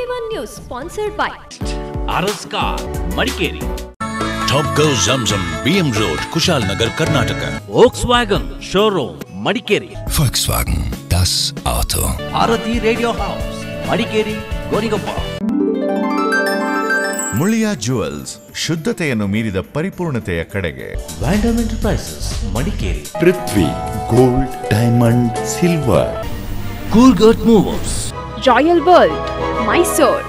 TV1 News sponsored by Araska, Madikeri. Top Go Zamzam, BM Road, Kushalnagar, Karnataka. Volkswagen Showroom, Madikeri. Volkswagen, das Auto. Bharati Radio House, Madikeri, Gorigappa. Muliya jewels, ಶುದ್ಧತೆಯನ್ನು ಮೀರಿದ ಪರಿಪೂರ್ಣತೆಯ ಕಡೆಗೆ. Vandam Enterprises, Madikeri. Prithvi gold, diamond, silver. Coolgurt Movers, Royal World, Mysore.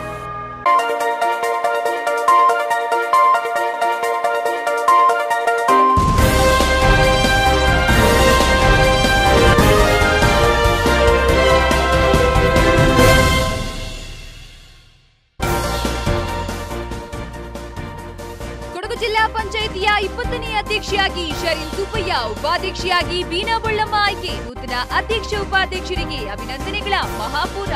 ಜಿಲ್ಲಾ ಪಂಚಾಯಿತಿಯ 20ನೇ ಅಧ್ಯಕ್ಷೆಯಾಗಿ ಶರೀನ್ ಸುಬ್ಬಯ್ಯ, ಉಪಾಧ್ಯಕ್ಷೆಯಾಗಿ ಬೀನಾ ಬೊಳ್ಳಮ್ಮ ಆಯ್ಕೆ. ನೂತನ ಅಧ್ಯಕ್ಷ ಉಪಾಧ್ಯಕ್ಷರಿಗೆ ಅಭಿನಂದನೆಗಳ ಮಹಾಪೂರ.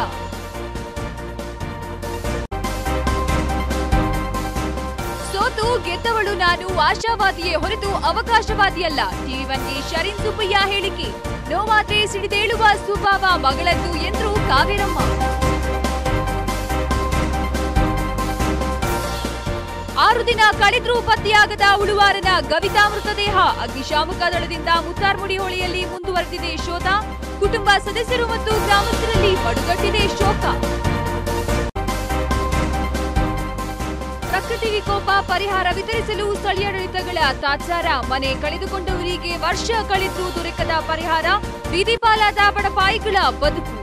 ಸೋತು ಗೆದ್ದವಳು ನಾನು ಆಶಾವಾದಿಯೇ ಹೊರತು ಅವಕಾಶವಾದಿಯಲ್ಲ. ಟಿವಿ1ಗೆ ಶರೀನ್ ಸುಬ್ಬಯ್ಯ ಹೇಳಿಕೆ. ನೋವಾದ್ರೆ ಸಿಡಿದೇಳುವ ಸ್ವಭಾವ ಮಗಳದ್ದು ಎಂದ್ರು ಕಾವೇರಮ್ಮ. 6 ದಿನ ಕಳೆದ್ರೂ ಪತ್ತೆಯಾಗದ ಉಳುವಾರನ ಗವಿತಾ ಮೃತದೇಹ. ಅಗ್ನಿಶಾಮಕ ದಳದಿಂದ ಮುತ್ತಾರ್ಮುಡಿ ಹೊಳೆಯಲ್ಲಿ ಮುಂದುವರೆದಿದೆ ಶೋಧ. ಕುಟುಂಬ ಸದಸ್ಯರು ಮತ್ತು ಗ್ರಾಮಸ್ಥರಲ್ಲಿ ಪಡುಗಟ್ಟಿದೆ ಶೋಕ. ಪ್ರಕೃತಿ ವಿಕೋಪ ಪರಿಹಾರ ವಿತರಿಸಲು ಸ್ಥಳೀಯಾಡಳಿತಗಳ ತಾತ್ಸಾರ. ಮನೆ ಕಳೆದುಕೊಂಡವರಿಗೆ ವರ್ಷ ಕಳೆದ್ರೂ ದೊರಕದ ಪರಿಹಾರ. ಬೀದಿ ಪಾಲಾದ ಬಡಪಾಯಿಗಳ ಬದುಕು.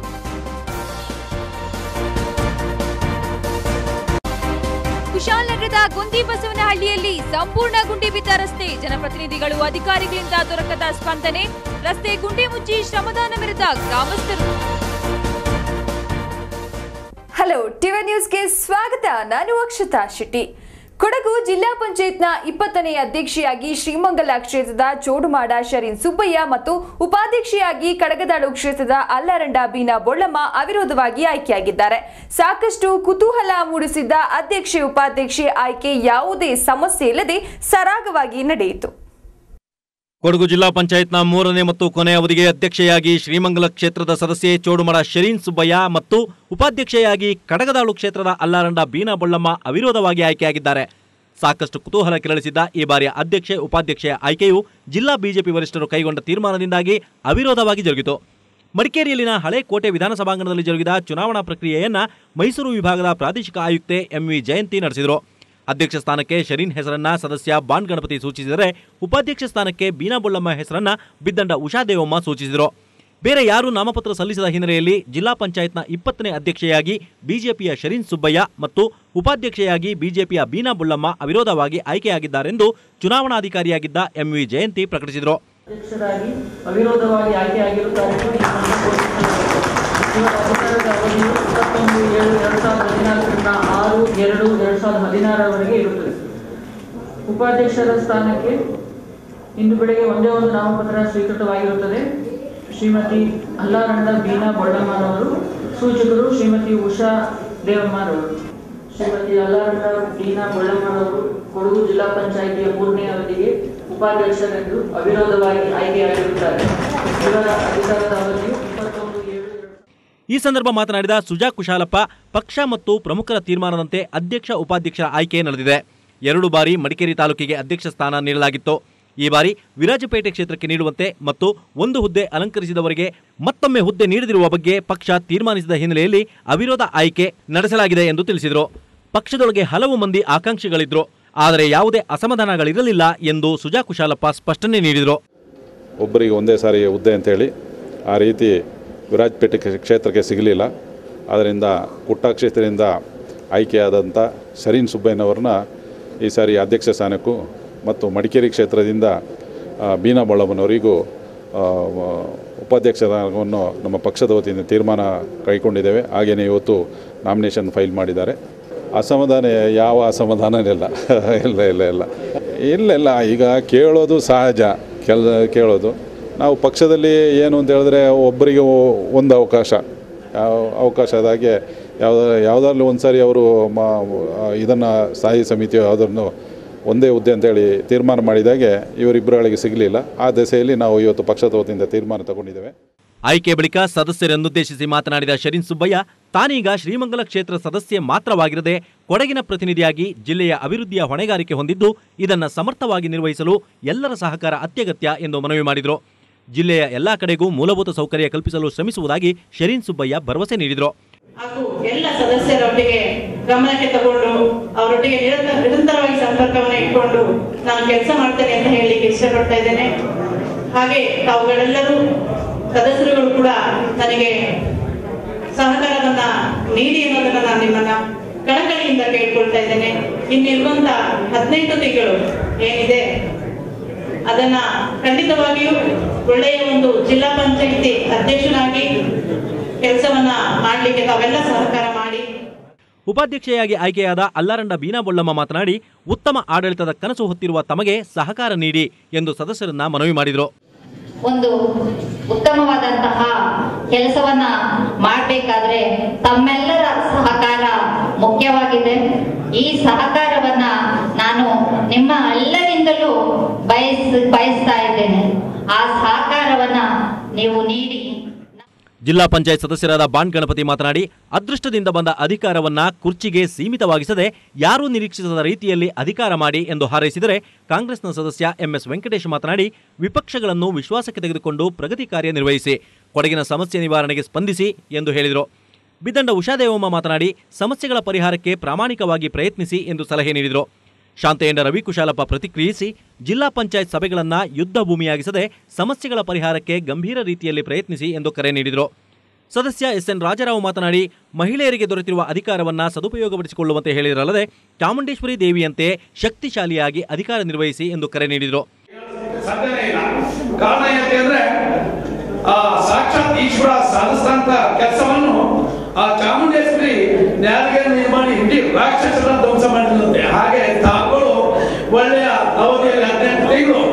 ಕುಶಾಲನಗರದ ಗೊಂದಿಬಸವನಹಳ್ಳಿಯಲ್ಲಿ ಸಂಪೂರ್ಣ ಗುಂಡಿ ಬಿದ್ದ ರಸ್ತೆ. ಜನಪ್ರತಿನಿಧಿಗಳು ಅಧಿಕಾರಿಗಳಿಂದ ದೊರಕದ ಸ್ಪಂದನೆ. ರಸ್ತೆ ಗುಂಡಿ ಮುಚ್ಚಿ ಶ್ರಮದಾನ ಮೆರೆದ ಗ್ರಾಮಸ್ಥರು. ಹಲೋ, ಟಿವಿ1 ನ್ಯೂಸ್ಗೆ ಸ್ವಾಗತ. ನಾನು ಅಕ್ಷತಾ ಶೆಟ್ಟಿ. ಕೊಡಗು ಜಿಲ್ಲಾ ಪಂಚಾಯತ್ನ 20ನೇ ಅಧ್ಯಕ್ಷೆಯಾಗಿ ಶ್ರೀಮಂಗಲ ಕ್ಷೇತ್ರದ ಚೋಡುಮಾಡ ಶರೀನ್ ಸುಬ್ಬಯ್ಯ ಮತ್ತು ಉಪಾಧ್ಯಕ್ಷೆಯಾಗಿ ಕಡಗದಾಳು ಕ್ಷೇತ್ರದ ಅಲ್ಲಾರಂಡ ಬೀನಾ ಬೊಳ್ಳಮ್ಮ ಅವಿರೋಧವಾಗಿ ಆಯ್ಕೆಯಾಗಿದ್ದಾರೆ. ಸಾಕಷ್ಟು ಕುತೂಹಲ ಮೂಡಿಸಿದ್ದ ಅಧ್ಯಕ್ಷೆ ಉಪಾಧ್ಯಕ್ಷೆ ಆಯ್ಕೆ ಯಾವುದೇ ಸಮಸ್ಯೆ ಇಲ್ಲದೆ ಸರಾಗವಾಗಿ ನಡೆಯಿತು. ಕೊಡಗು ಜಿಲ್ಲಾ ಪಂಚಾಯತ್ನ 3ನೇ ಮತ್ತು ಕೊನೆಯ ಅವಧಿಗೆ ಅಧ್ಯಕ್ಷೆಯಾಗಿ ಶ್ರೀಮಂಗಲ ಕ್ಷೇತ್ರದ ಸದಸ್ಯೆ ಚೋಡುಮಡ ಶರೀನ್ ಸುಬ್ಬಯ್ಯ ಮತ್ತು ಉಪಾಧ್ಯಕ್ಷೆಯಾಗಿ ಕಡಗದಾಳು ಕ್ಷೇತ್ರದ ಅಲ್ಲಾರಂಡ ಬೀನಾ ಬೊಳ್ಳಮ್ಮ ಅವಿರೋಧವಾಗಿ ಆಯ್ಕೆಯಾಗಿದ್ದಾರೆ. ಸಾಕಷ್ಟು ಕುತೂಹಲ ಕೆರಳಿಸಿದ್ದ ಈ ಬಾರಿಯ ಅಧ್ಯಕ್ಷೆ ಉಪಾಧ್ಯಕ್ಷೆಯ ಆಯ್ಕೆಯು ಜಿಲ್ಲಾ ಬಿಜೆಪಿ ವರಿಷ್ಠರು ಕೈಗೊಂಡ ತೀರ್ಮಾನದಿಂದಾಗಿ ಅವಿರೋಧವಾಗಿ ಜರುಗಿತು. ಮಡಿಕೇರಿಯಲ್ಲಿನ ಹಳೆ ಕೋಟೆ ವಿಧಾನಸಭಾಂಗಣದಲ್ಲಿ ಜರುಗಿದ ಚುನಾವಣಾ ಪ್ರಕ್ರಿಯೆಯನ್ನ ಮೈಸೂರು ವಿಭಾಗದ ಪ್ರಾದೇಶಿಕ ಆಯುಕ್ತೆ ಎಂವಿ ಜಯಂತಿ ನಡೆಸಿದರು. ಅಧ್ಯಕ್ಷ ಸ್ಥಾನಕ್ಕೆ ಶರೀನ್ ಹೆಸರನ್ನ ಸದಸ್ಯ ಬಾಂಡ್ ಗಣಪತಿ ಸೂಚಿಸಿದರೆ, ಉಪಾಧ್ಯಕ್ಷ ಸ್ಥಾನಕ್ಕೆ ಬೀನಾ ಬೊಳ್ಳಮ್ಮ ಹೆಸರನ್ನ ಬಿದ್ದಂಡ ಉಷಾದೇವಮ್ಮ ಸೂಚಿಸಿದರು. ಬೇರೆ ಯಾರೂ ನಾಮಪತ್ರ ಸಲ್ಲಿಸದ ಹಿನ್ನೆಲೆಯಲ್ಲಿ ಜಿಲ್ಲಾ ಪಂಚಾಯತ್ನ 20ನೇ ಅಧ್ಯಕ್ಷೆಯಾಗಿ ಬಿಜೆಪಿಯ ಶರೀನ್ ಸುಬ್ಬಯ್ಯ ಮತ್ತು ಉಪಾಧ್ಯಕ್ಷೆಯಾಗಿ ಬಿಜೆಪಿಯ ಬೀನಾ ಬೊಳ್ಳಮ್ಮ ಅವಿರೋಧವಾಗಿ ಆಯ್ಕೆಯಾಗಿದ್ದಾರೆಂದು ಚುನಾವಣಾಧಿಕಾರಿಯಾಗಿದ್ದ ಎಂವಿ ಜಯಂತಿ ಪ್ರಕಟಿಸಿದರು. ಅಧ್ಯಕ್ಷರಾಗಿ ಅವಿರೋಧವಾಗಿ ಆಯ್ಕೆಯಾಗಿರುತ್ತಾರೆ. ಅಧಿಕಾರದ ಅವಧಿಯು 21/7/2014ರಿಂದ 6/2/2016 ಇರುತ್ತದೆ. ಉಪಾಧ್ಯಕ್ಷರ ಸ್ಥಾನಕ್ಕೆ ಇಂದು ಬೆಳಗ್ಗೆ ಒಂದೇ ಒಂದು ನಾಮಪತ್ರ ಸ್ವೀಕೃತವಾಗಿರುತ್ತದೆ. ಶ್ರೀಮತಿ ಅಲ್ಲಾರಂಡ ಬೀನಾ ಬೊಳ್ಳಮ್ಮನವರು, ಸೂಚಕರು ಶ್ರೀಮತಿ ಉಷಾ ದೇವಮ್ಮನವರು. ಶ್ರೀಮತಿ ಅಲ್ಲಾರಂಡ ಬೀನಾ ಬೊಳ್ಳಮ್ಮನವರು ಕೊಡಗು ಜಿಲ್ಲಾ ಪಂಚಾಯಿತಿಯ 3ನೇ ಅವಧಿಗೆ ಉಪಾಧ್ಯಕ್ಷರೆಂದು ಅವಿರೋಧವಾಗಿ ಆಯ್ಕೆಯಾಗಿರುತ್ತಾರೆ. ಇವರ ಅಧಿಕಾರದ ಅವಧಿಯು 21/7. ಈ ಸಂದರ್ಭ ಮಾತನಾಡಿದ ಸುಜಾ ಕುಶಾಲಪ್ಪ, ಪಕ್ಷ ಮತ್ತು ಪ್ರಮುಖರ ತೀರ್ಮಾನದಂತೆ ಅಧ್ಯಕ್ಷ ಉಪಾಧ್ಯಕ್ಷರ ಆಯ್ಕೆ ನಡೆದಿದೆ. 2 ಬಾರಿ ಮಡಿಕೇರಿ ತಾಲೂಕಿಗೆ ಅಧ್ಯಕ್ಷ ಸ್ಥಾನ ನೀಡಲಾಗಿತ್ತು. ಈ ಬಾರಿ ವಿರಾಜಪೇಟೆ ಕ್ಷೇತ್ರಕ್ಕೆ ನೀಡುವಂತೆ ಮತ್ತು 1 ಹುದ್ದೆ ಅಲಂಕರಿಸಿದವರಿಗೆ ಮತ್ತೊಮ್ಮೆ ಹುದ್ದೆ ನೀಡದಿರುವ ಬಗ್ಗೆ ಪಕ್ಷ ತೀರ್ಮಾನಿಸಿದ ಹಿನ್ನೆಲೆಯಲ್ಲಿ ಅವಿರೋಧ ಆಯ್ಕೆ ನಡೆಸಲಾಗಿದೆ ಎಂದು ತಿಳಿಸಿದರು. ಪಕ್ಷದೊಳಗೆ ಹಲವು ಮಂದಿ ಆಕಾಂಕ್ಷಿಗಳಿದ್ರು, ಆದರೆ ಯಾವುದೇ ಅಸಮಾಧಾನಗಳಿರಲಿಲ್ಲ ಎಂದು ಸುಜಾ ಕುಶಾಲಪ್ಪ ಸ್ಪಷ್ಟನೆ ನೀಡಿದರು. ಒಬ್ಬರಿಗೆ ಒಂದೇ ಸಾರಿ ಹುದ್ದೆ ಅಂತೇಳಿ ಆ ರೀತಿ ವಿರಾಜಪೇಟೆ ಕ್ಷೇತ್ರಕ್ಕೆ ಸಿಗಲಿಲ್ಲ. ಅದರಿಂದ ಕುಟ್ಟ ಕ್ಷೇತ್ರದಿಂದ ಆಯ್ಕೆಯಾದಂಥ ಶರೀನ್ ಸುಬ್ಬಯ್ಯನವ್ರನ್ನ ಈ ಸಾರಿ ಅಧ್ಯಕ್ಷ ಸ್ಥಾನಕ್ಕೂ ಮತ್ತು ಮಡಿಕೇರಿ ಕ್ಷೇತ್ರದಿಂದ ಬೀನಾ ಬೊಳ್ಳಮ್ಮನವರಿಗೂ ಉಪಾಧ್ಯಕ್ಷ ಸ್ಥಾನವನ್ನು ನಮ್ಮ ಪಕ್ಷದ ವತಿಯಿಂದ ತೀರ್ಮಾನ ಕೈಗೊಂಡಿದ್ದೇವೆ. ಹಾಗೆಯೇ ಇವತ್ತು ನಾಮಿನೇಷನ್ ಫೈಲ್ ಮಾಡಿದ್ದಾರೆ. ಅಸಮಾಧಾನ ಯಾವ ಅಸಮಾಧಾನ ಇಲ್ಲ ಇಲ್ಲ ಇಲ್ಲ ಇಲ್ಲ ಇಲ್ಲ ಇಲ್ಲ ಈಗ ಕೇಳೋದು ಸಹಜ, ಕೇಳೋದು. ನಾವು ಪಕ್ಷದಲ್ಲಿ ಏನು ಅಂತ ಹೇಳಿದ್ರೆ ಒಬ್ಬರಿಗೆ ಒಂದು ಅವಕಾಶದಾಗೆ ಯಾವುದಾದ್ರೂ ಒಂದು ಸಾರಿ ಅವರು ಇದನ್ನು ಸ್ಥಾಯಿ ಸಮಿತಿಯು ಯಾವುದನ್ನು ಒಂದೇ ಹುದ್ದೆ ಅಂತೇಳಿ ತೀರ್ಮಾನ ಮಾಡಿದಾಗೆ ಇವರಿಬ್ಬರಗಳಿಗೆ ಸಿಗಲಿಲ್ಲ. ಆ ದಿಸೆಯಲ್ಲಿ ನಾವು ಇವತ್ತು ಪಕ್ಷದ ವತಿಯಿಂದ ತೀರ್ಮಾನ ತಗೊಂಡಿದ್ದೇವೆ. ಆಯ್ಕೆ ಬಳಿಕ ಸದಸ್ಯರನ್ನುದ್ದೇಶಿಸಿ ಮಾತನಾಡಿದ ಶರೀನ್ ಸುಬ್ಬಯ್ಯ, ತಾನೀಗ ಶ್ರೀಮಂಗಲ ಕ್ಷೇತ್ರ ಸದಸ್ಯೆ ಮಾತ್ರವಾಗಿರದೆ ಕೊಡಗಿನ ಪ್ರತಿನಿಧಿಯಾಗಿ ಜಿಲ್ಲೆಯ ಅಭಿವೃದ್ಧಿಯ ಹೊಣೆಗಾರಿಕೆ ಹೊಂದಿದ್ದು ಇದನ್ನು ಸಮರ್ಥವಾಗಿ ನಿರ್ವಹಿಸಲು ಎಲ್ಲರ ಸಹಕಾರ ಅತ್ಯಗತ್ಯ ಎಂದು ಮನವಿ ಮಾಡಿದರು. ಜಿಲ್ಲೆಯ ಎಲ್ಲಾ ಕಡೆಗೂ ಮೂಲಭೂತ ಸೌಕರ್ಯ ಕಲ್ಪಿಸಲು ಶ್ರಮಿಸುವುದಾಗಿ ಶರೀನ್ ಸುಬ್ಬಯ್ಯ ಭರವಸೆ ನೀಡಿದರು. ಹಾಗೂ ಎಲ್ಲ ಸದಸ್ಯರೊಟ್ಟಿಗೆ ಗಮನಕ್ಕೆ ತಗೊಂಡು ಅವರೊಟ್ಟಿಗೆ ನಿರಂತರವಾಗಿ ಸಂಪರ್ಕವನ್ನು ಇಟ್ಕೊಂಡು ನಾನು ಕೆಲಸ ಮಾಡ್ತೇನೆ ಅಂತ ಹೇಳಲಿಕ್ಕೆ ಇಷ್ಟಪಡ್ತಾ ಇದ್ದೇನೆ. ಹಾಗೆ ತಾವುಗಳೆಲ್ಲರೂ ಸದಸ್ಯರುಗಳು ಕೂಡ ನನಗೆ ಸಹಕಾರವನ್ನ ನೀಡಿ ಅನ್ನೋದನ್ನ ನಾನು ನಿಮ್ಮನ್ನ ಕಳಕಳಿಯಿಂದ ಕೇಳ್ಕೊಳ್ತಾ ಇದ್ದೇನೆ. ಇನ್ನಿರುವಂತ 15 ತಿಂಗಳು ಏನಿದೆ ಅದನ್ನ ಖಂಡಿತವಾಗಿಯೂ ಒಳ್ಳೆಯ ಒಂದು ಜಿಲ್ಲಾ ಪಂಚಾಯಿತಿ ಅಧ್ಯಕ್ಷನಾಗಿ ಕೆಲಸವನ್ನ ಮಾಡಲಿಕ್ಕೆ ತಾವೆಲ್ಲ ಸಹಕಾರ ಮಾಡಿ. ಉಪಾಧ್ಯಕ್ಷೆಯಾಗಿ ಆಯ್ಕೆಯಾದ ಅಲ್ಲಾರಂಡ ಬೀನಾ ಬೊಳ್ಳಮ್ಮ ಮಾತನಾಡಿ, ಉತ್ತಮ ಆಡಳಿತದ ಕನಸು ಹೊತ್ತಿರುವ ತಮಗೆ ಸಹಕಾರ ನೀಡಿ ಎಂದು ಸದಸ್ಯರನ್ನ ಮನವಿ ಮಾಡಿದರು. ಒಂದು ಉತ್ತಮವಾದಂತಹ ಕೆಲಸವನ್ನ ಮಾಡಬೇಕಾದ್ರೆ ತಮ್ಮೆಲ್ಲರ ಸಹಕಾರ ಮುಖ್ಯವಾಗಿದೆ. ಈ ಸಹಕಾರವನ್ನ ನಾನು ನಿಮ್ಮ ಎಲ್ಲರಿಂದಲೂ ಬಯಸ್ತಾ ಇದ್ದೇನೆ. ಆ ಸಹಕಾರವನ್ನ ನೀವು ನೀಡಿ. ಜಿಲ್ಲಾ ಪಂಚಾಯತ್ ಸದಸ್ಯರಾದ ಬಾಣ್ ಗಣಪತಿ ಮಾತನಾಡಿ, ಅದೃಷ್ಟದಿಂದ ಬಂದ ಅಧಿಕಾರವನ್ನ ಕುರ್ಚಿಗೆ ಸೀಮಿತವಾಗಿಸದೆ ಯಾರೂ ನಿರೀಕ್ಷಿಸದ ರೀತಿಯಲ್ಲಿ ಅಧಿಕಾರ ಮಾಡಿ ಎಂದು ಹಾರೈಸಿದರೆ, ಕಾಂಗ್ರೆಸ್ನ ಸದಸ್ಯ ಎಂಎಸ್ ವೆಂಕಟೇಶ್ ಮಾತನಾಡಿ, ವಿಪಕ್ಷಗಳನ್ನು ವಿಶ್ವಾಸಕ್ಕೆ ತೆಗೆದುಕೊಂಡು ಪ್ರಗತಿ ಕಾರ್ಯ ನಿರ್ವಹಿಸಿ, ಕೊಡಗಿನ ಸಮಸ್ಯೆ ನಿವಾರಣೆಗೆ ಸ್ಪಂದಿಸಿ ಎಂದು ಹೇಳಿದರು. ಬಿದಂಡ ಉಷಾದೇವಮ್ಮ ಮಾತನಾಡಿ, ಸಮಸ್ಯೆಗಳ ಪರಿಹಾರಕ್ಕೆ ಪ್ರಾಮಾಣಿಕವಾಗಿ ಪ್ರಯತ್ನಿಸಿ ಎಂದು ಸಲಹೆ ನೀಡಿದರು. ಶಾಂತೆಯಂಡ ರವಿ ಕುಶಾಲಪ್ಪ ಪ್ರತಿಕ್ರಿಯಿಸಿ, ಜಿಲ್ಲಾ ಪಂಚಾಯತ್ ಸಭೆಗಳನ್ನು ಯುದ್ಧ ಭೂಮಿಯಾಗಿಸದೆ ಸಮಸ್ಯೆಗಳ ಪರಿಹಾರಕ್ಕೆ ಗಂಭೀರ ರೀತಿಯಲ್ಲಿ ಪ್ರಯತ್ನಿಸಿ ಎಂದು ಕರೆ ನೀಡಿದರು. ಸದಸ್ಯ ಎಸ್ಎನ್ ರಾಜರಾವ್ ಮಾತನಾಡಿ, ಮಹಿಳೆಯರಿಗೆ ದೊರೆತಿರುವ ಅಧಿಕಾರವನ್ನು ಸದುಪಯೋಗಪಡಿಸಿಕೊಳ್ಳುವಂತೆ ಹೇಳಿದರಲ್ಲದೆ ಚಾಮುಂಡೇಶ್ವರಿ ದೇವಿಯಂತೆ ಶಕ್ತಿಶಾಲಿಯಾಗಿ ಅಧಿಕಾರ ನಿರ್ವಹಿಸಿ ಎಂದು ಕರೆ ನೀಡಿದರು. ಸಾಕ್ಷಾತ್ ಈಶ್ವರ ಸಾಧಿಸಿದಂತ ಕೆಲಸವನ್ನು ಆ ಚಾಮುಂಡೇಶ್ವರಿ ನ್ಯಾಯ ನಿರ್ಮಾಣ ಇಡೀ ರಾಕ್ಷಸರ ಧ್ವಂಸ ಮಾಡಿದಂತೆ. ಹಾಗೆ ತಾವುಗಳು ಒಳ್ಳೆಯ ಅವಧಿಯಲ್ಲಿ 18 ತಿಂಗಳು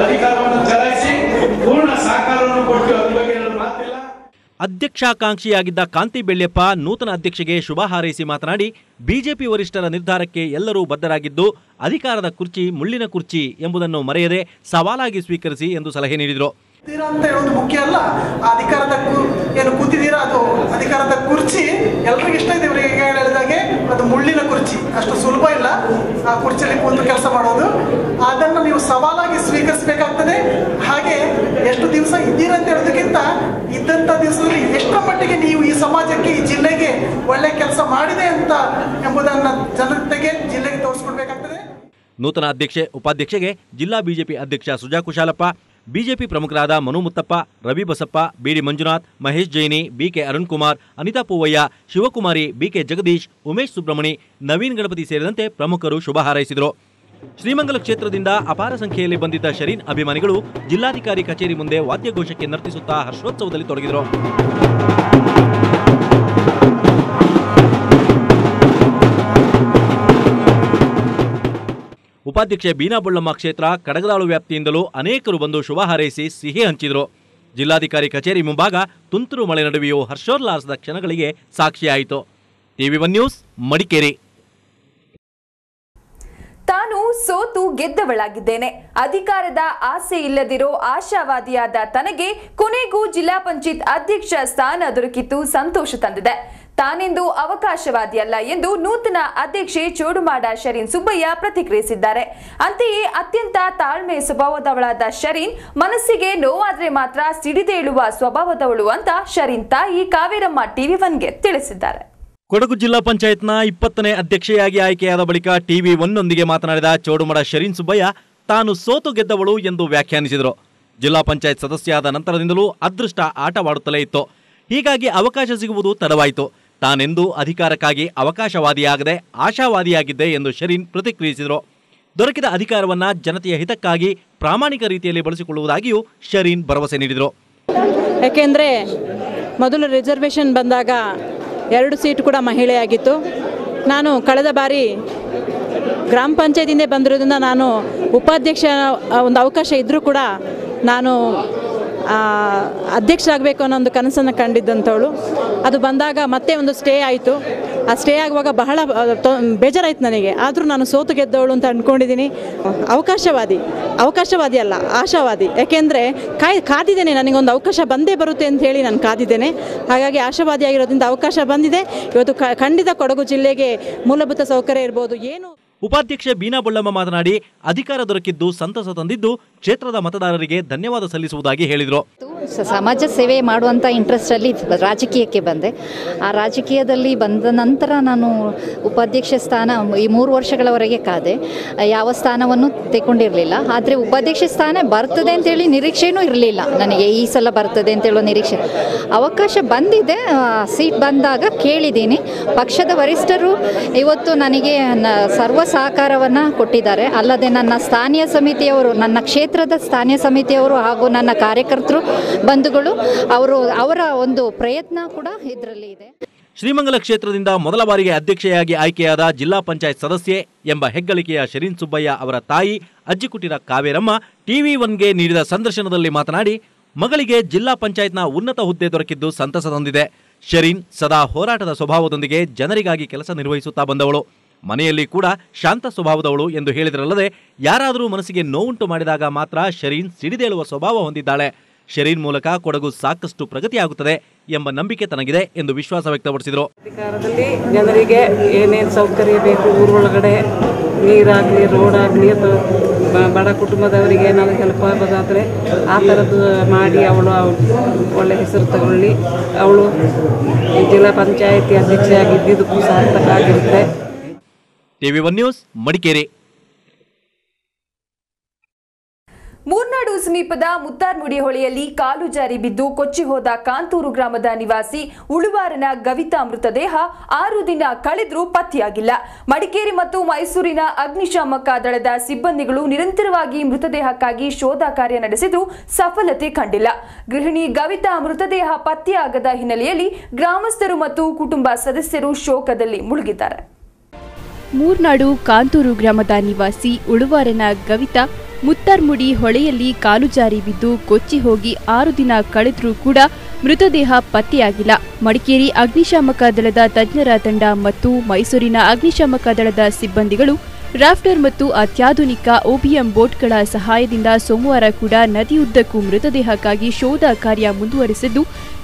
ಅಧಿಕಾರವನ್ನು ಚಲಾಯಿಸಿ ಪೂರ್ಣ ಸಹಕಾರವನ್ನು ಕೊಟ್ಟು ಅದ್ರ ಬಗ್ಗೆ ಮಾತಿಲ್ಲ. ಅಧ್ಯಕ್ಷಾಕಾಂಕ್ಷಿಯಾಗಿದ್ದ ಕಾಂತಿ ಬೆಳ್ಳೆಪ್ಪ ನೂತನ ಅಧ್ಯಕ್ಷೆಗೆ ಶುಭ ಹಾರೈಸಿ ಮಾತನಾಡಿ, ಬಿಜೆಪಿ ವರಿಷ್ಠರ ನಿರ್ಧಾರಕ್ಕೆ ಎಲ್ಲರೂ ಬದ್ಧರಾಗಿದ್ದು ಅಧಿಕಾರದ ಕುರ್ಚಿ ಮುಳ್ಳಿನ ಕುರ್ಚಿ ಎಂಬುದನ್ನು ಮರೆಯದೆ ಸವಾಲಾಗಿ ಸ್ವೀಕರಿಸಿ ಎಂದು ಸಲಹೆ ನೀಡಿದರು. ಅಂತ ಹೇಳೋದು ಮುಖ್ಯ ಅಲ್ಲ, ಆ ಅಧಿಕಾರದ ಏನು ಕೂತಿದ್ದೀರಾ ಅದು ಅಧಿಕಾರದ ಕುರ್ಚಿ ಎಲ್ರಿಗೂ ಇಷ್ಟ ಇದೆ. ಇವರಿಗೆ ಹೇಳಿದಾಗೆ ಅದು ಮುಳ್ಳಿನ ಕುರ್ಚಿ, ಅಷ್ಟು ಸುಲಭ ಇಲ್ಲ ಆ ಕುರ್ಚಿಯಲ್ಲಿ ಕೂತು ಕೆಲಸ ಮಾಡೋದು. ಅದನ್ನು ನೀವು ಸವಾಲಾಗಿ ಸ್ವೀಕರಿಸಬೇಕಾಗ್ತದೆ. ಹಾಗೆ ಎಷ್ಟು ದಿವಸ ಇದ್ದೀರಂತ ಹೇಳೋದಕ್ಕಿಂತ ಇದ್ದಂಥ ದಿವಸದಲ್ಲಿ ಎಷ್ಟರ ಮಟ್ಟಿಗೆ ನೀವು ಈ ಸಮಾಜಕ್ಕೆ ಈ ಜಿಲ್ಲೆಗೆ ಒಳ್ಳೆ ಕೆಲಸ ಮಾಡಿದೆ ಅಂತ ಎಂಬುದನ್ನು ಜನತೆಗೆ ಜಿಲ್ಲೆಗೆ ತೋರಿಸ್ಕೊಡ್ಬೇಕಾಗ್ತದೆ. ನೂತನ ಅಧ್ಯಕ್ಷೆ ಉಪಾಧ್ಯಕ್ಷೆಗೆ ಜಿಲ್ಲಾ ಬಿಜೆಪಿ ಅಧ್ಯಕ್ಷ ಸುಜಾ ಕುಶಾಲಪ್ಪ, ಬಿಜೆಪಿ ಪ್ರಮುಖರಾದ ಮನು ಮುತ್ತಪ್ಪ, ರವಿ ಬಸಪ್ಪ, ಬಿಡಿ ಮಂಜುನಾಥ್, ಮಹೇಶ್ ಜೈನಿ, ಬಿಕೆ ಅರುಣ್ ಕುಮಾರ್, ಅನಿತಾ ಪೂವಯ್ಯ, ಶಿವಕುಮಾರಿ, ಬಿಕೆ ಜಗದೀಶ್, ಉಮೇಶ್ ಸುಬ್ರಹ್ಮಣಿ, ನವೀನ್ ಗಣಪತಿ ಸೇರಿದಂತೆ ಪ್ರಮುಖರು ಶುಭ ಹಾರೈಸಿದರು. ಶ್ರೀಮಂಗಲ ಕ್ಷೇತ್ರದಿಂದ ಅಪಾರ ಸಂಖ್ಯೆಯಲ್ಲಿ ಬಂದಿದ್ದ ಶರೀನ್ ಅಭಿಮಾನಿಗಳು ಜಿಲ್ಲಾಧಿಕಾರಿ ಕಚೇರಿ ಮುಂದೆ ವಾದ್ಯಘೋಷಕ್ಕೆ ನರ್ತಿಸುತ್ತಾ ಹರ್ಷೋತ್ಸವದಲ್ಲಿ ತೊಡಗಿದರು. ಉಪಾಧ್ಯಕ್ಷೆ ಬೀನಾ ಬೊಳ್ಳಮ್ಮ ಕ್ಷೇತ್ರ ಕಡಗದಾಳು ವ್ಯಾಪ್ತಿಯಿಂದಲೂ ಅನೇಕರು ಬಂದು ಶುಭ ಹಾರೈಸಿ ಸಿಹಿ ಹಂಚಿದರು. ಜಿಲ್ಲಾಧಿಕಾರಿ ಕಚೇರಿ ಮುಂಭಾಗ ತುಂತುರು ಮಳೆ ನಡುವೆಯೂ ಹರ್ಷೋಲ್ಲಾಸದ ಕ್ಷಣಗಳಿಗೆ ಸಾಕ್ಷಿಯಾಯಿತು. ಟಿವಿ1 ನ್ಯೂಸ್, ಮಡಿಕೇರಿ. ತಾನು ಸೋತು ಗೆದ್ದವಳಾಗಿದ್ದೇನೆ. ಅಧಿಕಾರದ ಆಸೆ ಇಲ್ಲದಿರೋ ಆಶಾವಾದಿಯಾದ ತನಗೆ ಕೊನೆಗೂ ಜಿಲ್ಲಾ ಪಂಚಾಯತ್ ಅಧ್ಯಕ್ಷ ಸ್ಥಾನ ದೊರಕಿದ್ದು ಸಂತೋಷ ತಂದಿದೆ. ತಾನೆಂದು ಅವಕಾಶವಾದಿಯಲ್ಲ ಎಂದು ನೂತನ ಅಧ್ಯಕ್ಷೆ ಚೋಡುಮಾಡ ಶರೀನ್ ಸುಬ್ಬಯ್ಯ ಪ್ರತಿಕ್ರಿಯಿಸಿದ್ದಾರೆ. ಅಂತೆಯೇ ಅತ್ಯಂತ ತಾಳ್ಮೆ ಸ್ವಭಾವದವಳಾದ ಶರೀನ್ ಮನಸ್ಸಿಗೆ ನೋವಾದ್ರೆ ಮಾತ್ರ ಸಿಡಿದೇಳುವ ಸ್ವಭಾವದವಳು ಅಂತ ಶರೀನ್ ತಾಯಿ ಕಾವೇರಮ್ಮ ಟಿವಿ1ಗೆ ತಿಳಿಸಿದ್ದಾರೆ. ಕೊಡಗು ಜಿಲ್ಲಾ ಪಂಚಾಯತ್ನ 20ನೇ ಅಧ್ಯಕ್ಷೆಯಾಗಿ ಆಯ್ಕೆಯಾದ ಬಳಿಕ ಟಿವಿ1ನೊಂದಿಗೆ ಮಾತನಾಡಿದ ಚೋಡುಮಡ ಶರೀನ್ ಸುಬ್ಬಯ್ಯ ತಾನು ಸೋತು ಗೆದ್ದವಳು ಎಂದು ವ್ಯಾಖ್ಯಾನಿಸಿದರು. ಜಿಲ್ಲಾ ಪಂಚಾಯತ್ ಸದಸ್ಯರಾದ ನಂತರದಿಂದಲೂ ಅದೃಷ್ಟ ಆಟವಾಡುತ್ತಲೇ ಇತ್ತು. ಹೀಗಾಗಿ ಅವಕಾಶ ಸಿಗುವುದು ತಡವಾಯಿತು. ತಾನೆಂದೂ ಅಧಿಕಾರಕ್ಕಾಗಿ ಅವಕಾಶವಾದಿಯಾಗದೆ ಆಶಾವಾದಿಯಾಗಿದ್ದೆ ಎಂದು ಶರೀನ್ ಪ್ರತಿಕ್ರಿಯಿಸಿದರು. ದೊರಕಿದ ಅಧಿಕಾರವನ್ನ ಜನತೆಯ ಹಿತಕ್ಕಾಗಿ ಪ್ರಾಮಾಣಿಕ ರೀತಿಯಲ್ಲಿ ಬಳಸಿಕೊಳ್ಳುವುದಾಗಿಯೂ ಶರೀನ್ ಭರವಸೆ ನೀಡಿದರು. ಯಾಕೆಂದರೆ ಮೊದಲು ರಿಸರ್ವೇಷನ್ ಬಂದಾಗ 2 ಸೀಟ್ ಕೂಡ ಮಹಿಳೆಯಾಗಿತ್ತು. ನಾನು ಕಳೆದ ಬಾರಿ ಗ್ರಾಮ ಪಂಚಾಯತಿಂದ ಬಂದಿರೋದ್ರಿಂದ ನಾನು ಉಪಾಧ್ಯಕ್ಷ ಒಂದು ಅವಕಾಶ ಇದ್ದರೂ ಕೂಡ ನಾನು ಅಧ್ಯಕ್ಷರಾಗಬೇಕು ಅನ್ನೋ ಒಂದು ಕನಸನ್ನು ಕಂಡಿದ್ದಂಥವಳು. ಅದು ಬಂದಾಗ ಮತ್ತೆ ಒಂದು ಸ್ಟೇ ಆಯಿತು. ಆ ಸ್ಟೇ ಆಗುವಾಗ ಬಹಳ ಬೇಜಾರಾಯ್ತು ನನಗೆ. ಆದರೂ ನಾನು ಸೋತು ಗೆದ್ದವಳು ಅಂತ ಅಂದ್ಕೊಂಡಿದ್ದೀನಿ. ಅವಕಾಶವಾದಿ ಅಲ್ಲ, ಆಶಾವಾದಿ. ಯಾಕೆಂದರೆ ಕಾದಿದ್ದೇನೆ, ನನಗೊಂದು ಅವಕಾಶ ಬಂದೇ ಬರುತ್ತೆ ಅಂತ ಹೇಳಿ ನಾನು ಕಾದಿದ್ದೇನೆ. ಹಾಗಾಗಿ ಆಶಾವಾದಿಯಾಗಿರೋದ್ರಿಂದ ಅವಕಾಶ ಬಂದಿದೆ. ಇವತ್ತು ಖಂಡಿತ ಕೊಡಗು ಜಿಲ್ಲೆಗೆ ಮೂಲಭೂತ ಸೌಕರ್ಯ ಇರ್ಬೋದು. ಏನು ಉಪಾಧ್ಯಕ್ಷೆ ಬೀನಾ ಬೊಳ್ಳಮ್ಮ ಮಾತನಾಡಿ, ಅಧಿಕಾರ ದೊರಕಿದ್ದು ಸಂತಸ ತಂದಿದ್ದು ಕ್ಷೇತ್ರದ ಮತದಾರರಿಗೆ ಧನ್ಯವಾದ ಸಲ್ಲಿಸುವುದಾಗಿ ಹೇಳಿದರು. ಸಮಾಜ ಸೇವೆ ಮಾಡುವಂಥ ಇಂಟ್ರೆಸ್ಟಲ್ಲಿ ರಾಜಕೀಯಕ್ಕೆ ಬಂದೆ. ಆ ರಾಜಕೀಯದಲ್ಲಿ ಬಂದ ನಂತರ ನಾನು ಉಪಾಧ್ಯಕ್ಷ ಸ್ಥಾನ ಈ 3 ವರ್ಷಗಳವರೆಗೆ ಕಾದೆ. ಯಾವ ಸ್ಥಾನವನ್ನು ತೆಗೊಂಡಿರಲಿಲ್ಲ. ಆದರೆ ಉಪಾಧ್ಯಕ್ಷ ಸ್ಥಾನ ಬರ್ತದೆ ಅಂತೇಳಿ ನಿರೀಕ್ಷೆನೂ ಇರಲಿಲ್ಲ ನನಗೆ. ಈ ಸಲ ಬರ್ತದೆ ಅಂತೇಳೋ ನಿರೀಕ್ಷೆ. ಅವಕಾಶ ಬಂದಿದೆ. ಸೀಟ್ ಬಂದಾಗ ಕೇಳಿದ್ದೀನಿ. ಪಕ್ಷದ ವರಿಷ್ಠರು ಇವತ್ತು ನನಗೆ ಸರ್ವ ಸಹಕಾರವನ್ನು ಕೊಟ್ಟಿದ್ದಾರೆ. ಅಲ್ಲದೆ ನನ್ನ ಸ್ಥಾನೀಯ ಸಮಿತಿಯವರು, ನನ್ನ ಕ್ಷೇತ್ರದ ಸ್ಥಾನೀಯ ಸಮಿತಿಯವರು ಹಾಗೂ ನನ್ನ ಕಾರ್ಯಕರ್ತರು ಬಂಧುಗಳು ಅವರ ಒಂದು ಪ್ರಯತ್ನ ಕೂಡ ಇದರಲ್ಲಿ ಇದೆ. ಶ್ರೀಮಂಗಲ ಕ್ಷೇತ್ರದಿಂದ ಮೊದಲ ಬಾರಿಗೆ ಅಧ್ಯಕ್ಷೆಯಾಗಿ ಆಯ್ಕೆಯಾದ ಜಿಲ್ಲಾ ಪಂಚಾಯತ್ ಸದಸ್ಯೆ ಎಂಬ ಹೆಗ್ಗಳಿಕೆಯ ಶರೀನ್ ಸುಬ್ಬಯ್ಯ ಅವರ ತಾಯಿ ಅಜ್ಜಿಕುಟಿರ ಕಾವೇರಮ್ಮ TV1ಗೆ ನೀಡಿದ ಸಂದರ್ಶನದಲ್ಲಿ ಮಾತನಾಡಿ, ಮಗಳಿಗೆ ಜಿಲ್ಲಾ ಪಂಚಾಯತ್ನ ಉನ್ನತ ಹುದ್ದೆ ದೊರಕಿದ್ದು ಸಂತಸ ತಂದಿದೆ. ಶರೀನ್ ಸದಾ ಹೋರಾಟದ ಸ್ವಭಾವದೊಂದಿಗೆ ಜನರಿಗಾಗಿ ಕೆಲಸ ನಿರ್ವಹಿಸುತ್ತಾ ಬಂದವಳು. ಮನೆಯಲ್ಲಿ ಕೂಡ ಶಾಂತ ಸ್ವಭಾವದವಳು ಎಂದು ಹೇಳಿದರಲ್ಲದೆ, ಯಾರಾದರೂ ಮನಸ್ಸಿಗೆ ನೋವುಂಟು ಮಾಡಿದಾಗ ಮಾತ್ರ ಶರೀನ್ ಸಿಡಿದೇಳುವ ಸ್ವಭಾವ ಹೊಂದಿದ್ದಾಳೆ. ಶರೀನ್ ಮೂಲಕ ಕೊಡಗು ಸಾಕಷ್ಟು ಪ್ರಗತಿಯಾಗುತ್ತದೆ ಎಂಬ ನಂಬಿಕೆ ತನಗಿದೆ ಎಂದು ವಿಶ್ವಾಸ ವ್ಯಕ್ತಪಡಿಸಿದರು. ಅಧಿಕಾರದಲ್ಲಿ ಜನರಿಗೆ ಏನೇನು ಸೌಕರ್ಯ ಬೇಕು, ಊರೊಳಗಡೆ ನೀರಾಗಲಿ, ರೋಡ್ ಆಗಲಿ, ಅಥವಾ ಬಡ ಕುಟುಂಬದವರಿಗೆ ಏನಾದರೂ ಹೆಲ್ಪ್ ಆಗೋದಾದರೆ ಆ ಥರದ್ದು ಮಾಡಿ ಅವಳು ಒಳ್ಳೆ ಹೆಸರು ತಗೊಳ್ಳಿ. ಅವಳು ಜಿಲ್ಲಾ ಪಂಚಾಯಿತಿ ಅಧ್ಯಕ್ಷೆಯಾಗಿದ್ದು ಸಾರ್ಥಕ ಆಗಿರುತ್ತೆ. TV1 news, Madikeri. ಮೂರ್ನಾಡು ಸಮೀಪದ ಮುತ್ತಾರ್ಮುಡಿ ಹೊಳೆಯಲ್ಲಿ ಕಾಲು ಜಾರಿ ಬಿದ್ದು ಕೊಚ್ಚಿ ಹೋದ ಕಾಂತೂರು ಗ್ರಾಮದ ನಿವಾಸಿ ಉಳುವಾರನ ಗವಿತಾ ಮೃತದೇಹ 6 ದಿನ ಕಳೆದರೂ ಪತ್ತೆಯಾಗಿಲ್ಲ. ಮಡಿಕೇರಿ ಮತ್ತು ಮೈಸೂರಿನ ಅಗ್ನಿಶಾಮಕ ದಳದ ಸಿಬ್ಬಂದಿಗಳು ನಿರಂತರವಾಗಿ ಮೃತದೇಹಕ್ಕಾಗಿ ಶೋಧ ಕಾರ್ಯ ನಡೆಸಿದರೂ ಸಫಲತೆ ಕಂಡಿಲ್ಲ. ಗೃಹಿಣಿ ಗವಿತಾ ಮೃತದೇಹ ಪತ್ತೆಯಾಗದ ಹಿನ್ನೆಲೆಯಲ್ಲಿ ಗ್ರಾಮಸ್ಥರು ಮತ್ತು ಕುಟುಂಬ ಸದಸ್ಯರು ಶೋಕದಲ್ಲಿ ಮುಳುಗಿದ್ದಾರೆ. ಮೂರ್ನಾಡು ಕಾಂತೂರು ಗ್ರಾಮದ ನಿವಾಸಿ ಉಳುವಾರನ ಗವಿತಾ ಮುತ್ತಾರ್ಮುಡಿ ಹೊಳೆಯಲ್ಲಿ ಕಾಲು ಜಾರಿ ಬಿದ್ದು ಕೊಚ್ಚಿ ಹೋಗಿ 6 ದಿನ ಕಳೆದರೂ ಕೂಡ ಮೃತದೇಹ ಪತ್ತೆಯಾಗಿಲ್ಲ. ಮಡಿಕೇರಿ ಅಗ್ನಿಶಾಮಕ ದಳದ ತಜ್ಞರ ತಂಡ ಮತ್ತು ಮೈಸೂರಿನ ಅಗ್ನಿಶಾಮಕ ದಳದ ಸಿಬ್ಬಂದಿಗಳು ರಾಫ್ಟರ್ ಮತ್ತು ಅತ್ಯಾಧುನಿಕ OBM ಬೋಟ್ಗಳ ಸಹಾಯದಿಂದ ಸೋಮವಾರ ಕೂಡ ನದಿಯುದ್ದಕ್ಕೂ ಮೃತದೇಹಕ್ಕಾಗಿ ಶೋಧ ಕಾರ್ಯ ಮುಂದುವರೆಸಿದ್ದು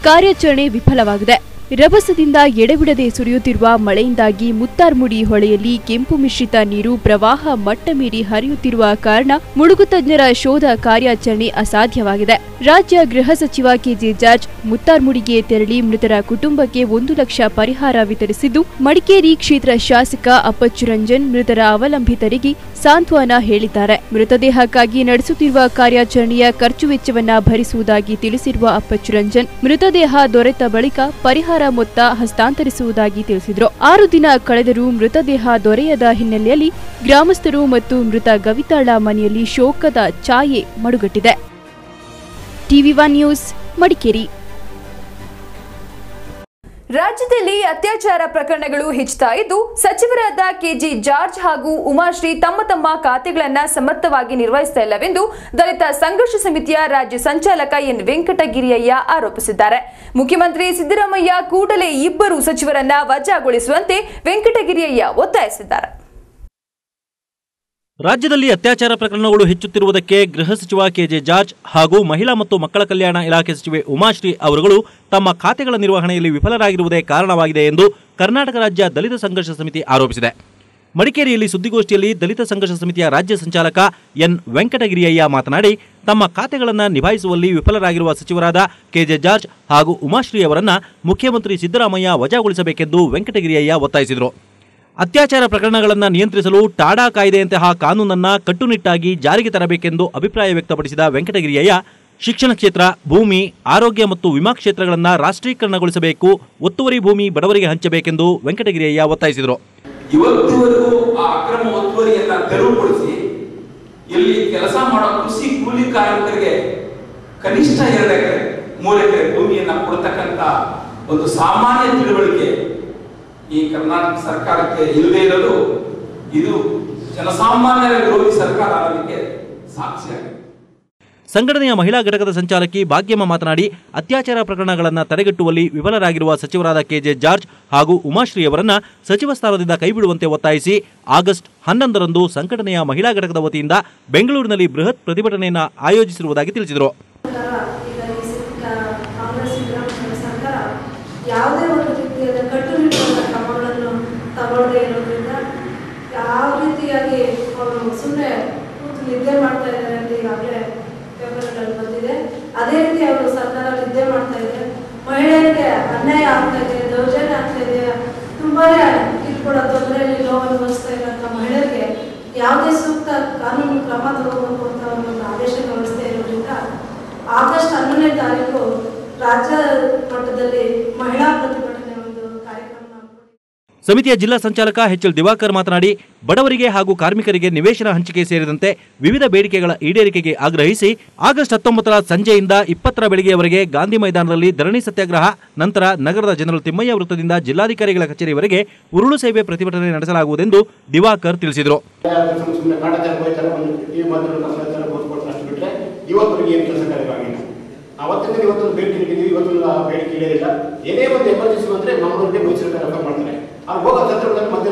ಕಾರ್ಯಾಚರಣೆ ವಿಫಲವಾಗಿದೆ. ರಭಸದಿಂದ ಎಡೆಬಿಡದೆ ಸುರಿಯುತ್ತಿರುವ ಮಳೆಯಿಂದಾಗಿ ಮುತ್ತಾರ್ಮುಡಿ ಹೊಳೆಯಲ್ಲಿ ಕೆಂಪು ಮಿಶ್ರಿತ ನೀರು ಪ್ರವಾಹ ಮಟ್ಟ ಮೀರಿ ಹರಿಯುತ್ತಿರುವ ಕಾರಣ ಮುಳುಗು ತಜ್ಞರ ಶೋಧ ಕಾರ್ಯಾಚರಣೆ ಅಸಾಧ್ಯವಾಗಿದೆ. ರಾಜ್ಯ ಗೃಹ ಸಚಿವ KJ ಜಾರ್ಜ್ ಮುತ್ತಾರ್ಮುಡಿಗೆ ತೆರಳಿ ಮೃತರ ಕುಟುಂಬಕ್ಕೆ 1 ಲಕ್ಷ ಪರಿಹಾರ ವಿತರಿಸಿದ್ದು, ಮಡಿಕೇರಿ ಕ್ಷೇತ್ರ ಶಾಸಕ ಅಪ್ಪಚ್ಚು ರಂಜನ್ ಮೃತರ ಅವಲಂಬಿತರಿಗೆ ಸಾಂತ್ವನ ಹೇಳಿದ್ದಾರೆ. ಮೃತದೇಹಕ್ಕಾಗಿ ನಡೆಸುತ್ತಿರುವ ಕಾರ್ಯಾಚರಣೆಯ ಖರ್ಚು ವೆಚ್ಚವನ್ನ ಭರಿಸುವುದಾಗಿ ತಿಳಿಸಿರುವ ಅಪ್ಪಚ್ಚು ರಂಜನ್ ಮೃತದೇಹ ದೊರೆತ ಬಳಿಕ ಪರಿಹಾರ ಮೊತ್ತ ಹಸ್ತಾಂತರಿಸುವುದಾಗಿ ತಿಳಿಸಿದರು. 6 ದಿನ ಕಳೆದರೂ ಮೃತದೇಹ ದೊರೆಯದ ಹಿನ್ನೆಲೆಯಲ್ಲಿ ಗ್ರಾಮಸ್ಥರು ಮತ್ತು ಮೃತ ಗವಿತಾಳ ಮನೆಯಲ್ಲಿ ಶೋಕದ ಛಾಯೆ ಮಡುಗಟ್ಟಿದೆ. TV1 news, Madikeri. ರಾಜ್ಯದಲ್ಲಿ ಅತ್ಯಾಚಾರ ಪ್ರಕರಣಗಳು ಹೆಚ್ಚುತ್ತಾ ಇದ್ದು, ಸಚಿವರಾದ KJ ಜಾರ್ಜ್ ಹಾಗೂ ಉಮಾಶ್ರೀ ತಮ್ಮ ಖಾತೆಗಳನ್ನು ಸಮರ್ಥವಾಗಿ ನಿರ್ವಹಿಸುತ್ತಾ ಇಲ್ಲವೆಂದು ದಲಿತ ಸಂಘರ್ಷ ಸಮಿತಿಯ ರಾಜ್ಯ ಸಂಚಾಲಕ ಎನ್ ವೆಂಕಟಗಿರಿಯಯ್ಯ ಆರೋಪಿಸಿದ್ದಾರೆ. ಮುಖ್ಯಮಂತ್ರಿ ಸಿದ್ದರಾಮಯ್ಯ ಕೂಡಲೇ ಇಬ್ಬರು ಸಚಿವರನ್ನ ವಜಾಗೊಳಿಸುವಂತೆ ವೆಂಕಟಗಿರಿಯಯ್ಯ ಒತ್ತಾಯಿಸಿದ್ದಾರೆ. ರಾಜ್ಯದಲ್ಲಿ ಅತ್ಯಾಚಾರ ಪ್ರಕರಣಗಳು ಹೆಚ್ಚುತ್ತಿರುವುದಕ್ಕೆ ಗೃಹ ಸಚಿವ KJ ಜಾರ್ಜ್ ಹಾಗೂ ಮಹಿಳಾ ಮತ್ತು ಮಕ್ಕಳ ಕಲ್ಯಾಣ ಇಲಾಖೆ ಸಚಿವೆ ಉಮಾಶ್ರೀ ಅವರುಗಳು ತಮ್ಮ ಖಾತೆಗಳ ನಿರ್ವಹಣೆಯಲ್ಲಿ ವಿಫಲರಾಗಿರುವುದೇ ಕಾರಣವಾಗಿದೆ ಎಂದು ಕರ್ನಾಟಕ ರಾಜ್ಯ ದಲಿತ ಸಂಘರ್ಷ ಸಮಿತಿ ಆರೋಪಿಸಿದೆ. ಮಡಿಕೇರಿಯಲ್ಲಿ ಸುದ್ದಿಗೋಷ್ಠಿಯಲ್ಲಿ ದಲಿತ ಸಂಘರ್ಷ ಸಮಿತಿಯ ರಾಜ್ಯ ಸಂಚಾಲಕ ಎನ್ ವೆಂಕಟಗಿರಿಯಯ್ಯ ಮಾತನಾಡಿ, ತಮ್ಮ ಖಾತೆಗಳನ್ನು ನಿಭಾಯಿಸುವಲ್ಲಿ ವಿಫಲರಾಗಿರುವ ಸಚಿವರಾದ KJ ಜಾರ್ಜ್ ಹಾಗೂ ಉಮಾಶ್ರೀ ಅವರನ್ನು ಮುಖ್ಯಮಂತ್ರಿ ಸಿದ್ದರಾಮಯ್ಯ ವಜಾಗೊಳಿಸಬೇಕೆಂದು ವೆಂಕಟಗಿರಿಯಯ್ಯ ಒತ್ತಾಯಿಸಿದರು. ಅತ್ಯಾಚಾರ ಪ್ರಕರಣಗಳನ್ನು ನಿಯಂತ್ರಿಸಲು ಟಾಡಾ ಕಾಯ್ದೆಯಂತಹ ಕಾನೂನನ್ನು ಕಟ್ಟುನಿಟ್ಟಾಗಿ ಜಾರಿಗೆ ತರಬೇಕೆಂದು ಅಭಿಪ್ರಾಯ ವ್ಯಕ್ತಪಡಿಸಿದ ವೆಂಕಟಗಿರಿಯಯ್ಯ, ಶಿಕ್ಷಣ ಕ್ಷೇತ್ರ, ಭೂಮಿ, ಆರೋಗ್ಯ ಮತ್ತು ವಿಮಾ ಕ್ಷೇತ್ರಗಳನ್ನು ರಾಷ್ಟ್ರೀಕರಣಗೊಳಿಸಬೇಕು, ಒತ್ತುವರಿ ಭೂಮಿ ಬಡವರಿಗೆ ಹಂಚಬೇಕೆಂದು ವೆಂಕಟಗಿರಿಯಯ್ಯ ಒತ್ತಾಯಿಸಿದರು. ಇವತ್ತಿವರೆಗೂ ಆ ಅಕ್ರಮ ಒತ್ತುವರಿಯನ್ನ ತೆರವುಗೊಳಿಸಿ ಇಲ್ಲಿ ಕೆಲಸ ಮಾಡೋ ಕೃಷಿ ಕೂಲಿ ಕಾರ್ಮಿಕರಿಗೆ ಕನಿಷ್ಠ 2 ಎಕರೆ 3 ಎಕರೆ ಭೂಮಿಯನ್ನ ಕೊಡ್ತಕ್ಕಂತ ಒಂದು ಸಾಮಾನ್ಯ ತಿಳುವಳಿಕೆ ಈ ಕರ್ನಾಟಕ ಸರ್ಕಾರಕ್ಕೆ ಇಲ್ಲದೆ ಇರೋದು ಇದು ಜನಸಾಮಾನ್ಯರ ವಿರೋಧಿ ಸರ್ಕಾರ ಅನ್ನೋದಕ್ಕೆ ಸಾಕ್ಷಿಯಾಗಿದೆ. ಸಂಘಟನೆಯ ಮಹಿಳಾ ಘಟಕದ ಸಂಚಾಲಕಿ ಭಾಗ್ಯಮ್ಮ ಮಾತನಾಡಿ, ಅತ್ಯಾಚಾರ ಪ್ರಕರಣಗಳನ್ನು ತಡೆಗಟ್ಟುವಲ್ಲಿ ವಿಫಲರಾಗಿರುವ ಸಚಿವರಾದ ಕೆಜೆ ಜಾರ್ಜ್ ಹಾಗೂ ಉಮಾಶ್ರೀ ಅವರನ್ನ ಸಚಿವ ಸ್ಥಾನದಿಂದ ಕೈಬಿಡುವಂತೆ ಒತ್ತಾಯಿಸಿ ಆಗಸ್ಟ್ 11ರಂದು ಸಂಘಟನೆಯ ಮಹಿಳಾ ಘಟಕದ ವತಿಯಿಂದ ಬೆಂಗಳೂರಿನಲ್ಲಿ ಬೃಹತ್ ಪ್ರತಿಭಟನೆಯನ್ನು ಆಯೋಜಿಸಿರುವುದಾಗಿ ತಿಳಿಸಿದರು. ಯಾವುದೇ ಒಂದು ರೀತಿಯಾದ ಕಟ್ಟುನಿಟ್ಟಿನ ಕ್ರಮಗಳನ್ನು ತಗೊಳ್ಳದೇ ಇರೋದ್ರಿಂದ ಯಾವ ರೀತಿಯಾಗಿ ಅವರು ಸುಮ್ಮನೆ ಕೂತು ನಿದ್ದೆ ಮಾಡ್ತಾ ಇದ್ದಾರೆ ಅಂತ ಈಗಾಗಲೇ ಪೇಪರ್ಗಳಲ್ಲಿ ಬಂದಿದೆ. ಅದೇ ರೀತಿ ಅವರು ಸರ್ಕಾರ ನಿದ್ದೆ ಮಾಡ್ತಾ ಇದೆ, ಮಹಿಳೆಯರಿಗೆ ಅನ್ಯಾಯ ಆಗ್ತಾ ಇದೆ, ದೌರ್ಜನ್ಯ ಆಗ್ತಾ ಇದೆ, ತುಂಬಾನೇ ಕಿರುಕುಳ ತೊಂದರೆಯಲ್ಲಿ ನೋವು ಅನುಭವಿಸ್ತಾ ಇರುವಂಥ ಮಹಿಳೆಯರಿಗೆ ಯಾವುದೇ ಸೂಕ್ತ ಕಾನೂನು ಕ್ರಮ ತಗೋಬೇಕು ಅಂತ ಒಂದು ಆದೇಶ ವ್ಯವಸ್ಥೆ ಇರೋದ್ರಿಂದ ಆಗಸ್ಟ್ 11ನೇ ತಾರೀಕು ರಾಜ್ಯ ಮಟ್ಟದಲ್ಲಿ ಮಹಿಳಾ ಪ್ರತಿಭಟನೆ ಒಂದು ಕಾರ್ಯಕ್ರಮ. ಸಮಿತಿಯ ಜಿಲ್ಲಾ ಸಂಚಾಲಕ ಎಚ್.ಎಲ್. ದಿವಾಕರ್ ಮಾತನಾಡಿ, ಬಡವರಿಗೆ ಹಾಗೂ ಕಾರ್ಮಿಕರಿಗೆ ನಿವೇಶನ ಹಂಚಿಕೆ ಸೇರಿದಂತೆ ವಿವಿಧ ಬೇಡಿಕೆಗಳ ಈಡೇರಿಕೆಗೆ ಆಗ್ರಹಿಸಿ ಆಗಸ್ಟ್ 19ರ ಸಂಜೆಯಿಂದ 20ರ ಬೆಳಗ್ಗೆಯವರೆಗೆ ಗಾಂಧಿ ಮೈದಾನದಲ್ಲಿ ಧರಣಿ ಸತ್ಯಾಗ್ರಹ, ನಂತರ ನಗರದ ಜನರಲ್ ತಿಮ್ಮಯ್ಯ ವೃತ್ತದಿಂದ ಜಿಲ್ಲಾಧಿಕಾರಿಗಳ ಕಚೇರಿವರೆಗೆ ಉರುಳು ಸೇವೆ ಪ್ರತಿಭಟನೆ ನಡೆಸಲಾಗುವುದೆಂದು ದಿವಾಕರ್ ತಿಳಿಸಿದರು. ಅವತ್ತಿಂದ ಇವತ್ತೊಂದು ಬೇಡಿಕೆ ಇಟ್ಟಿದ್ದೀವಿ, ಇವತ್ತೊಂದು ಬೇಡಿಕೆ ಇಡಲಿಲ್ಲ. ಏನೇ ಒಂದು ಎಮರ್ಜೆನ್ಸಿ ಬಂದರೆ ಮಂಗಳೂರಿಗೆ ಮೈಸೂರಿಗೆ ರೆಫರ್ ಮಾಡ್ತಾರೆ. ಅವ್ರು ಹೋಗೋ ಸಂದರ್ಭದಲ್ಲಿ ಮಧ್ಯ.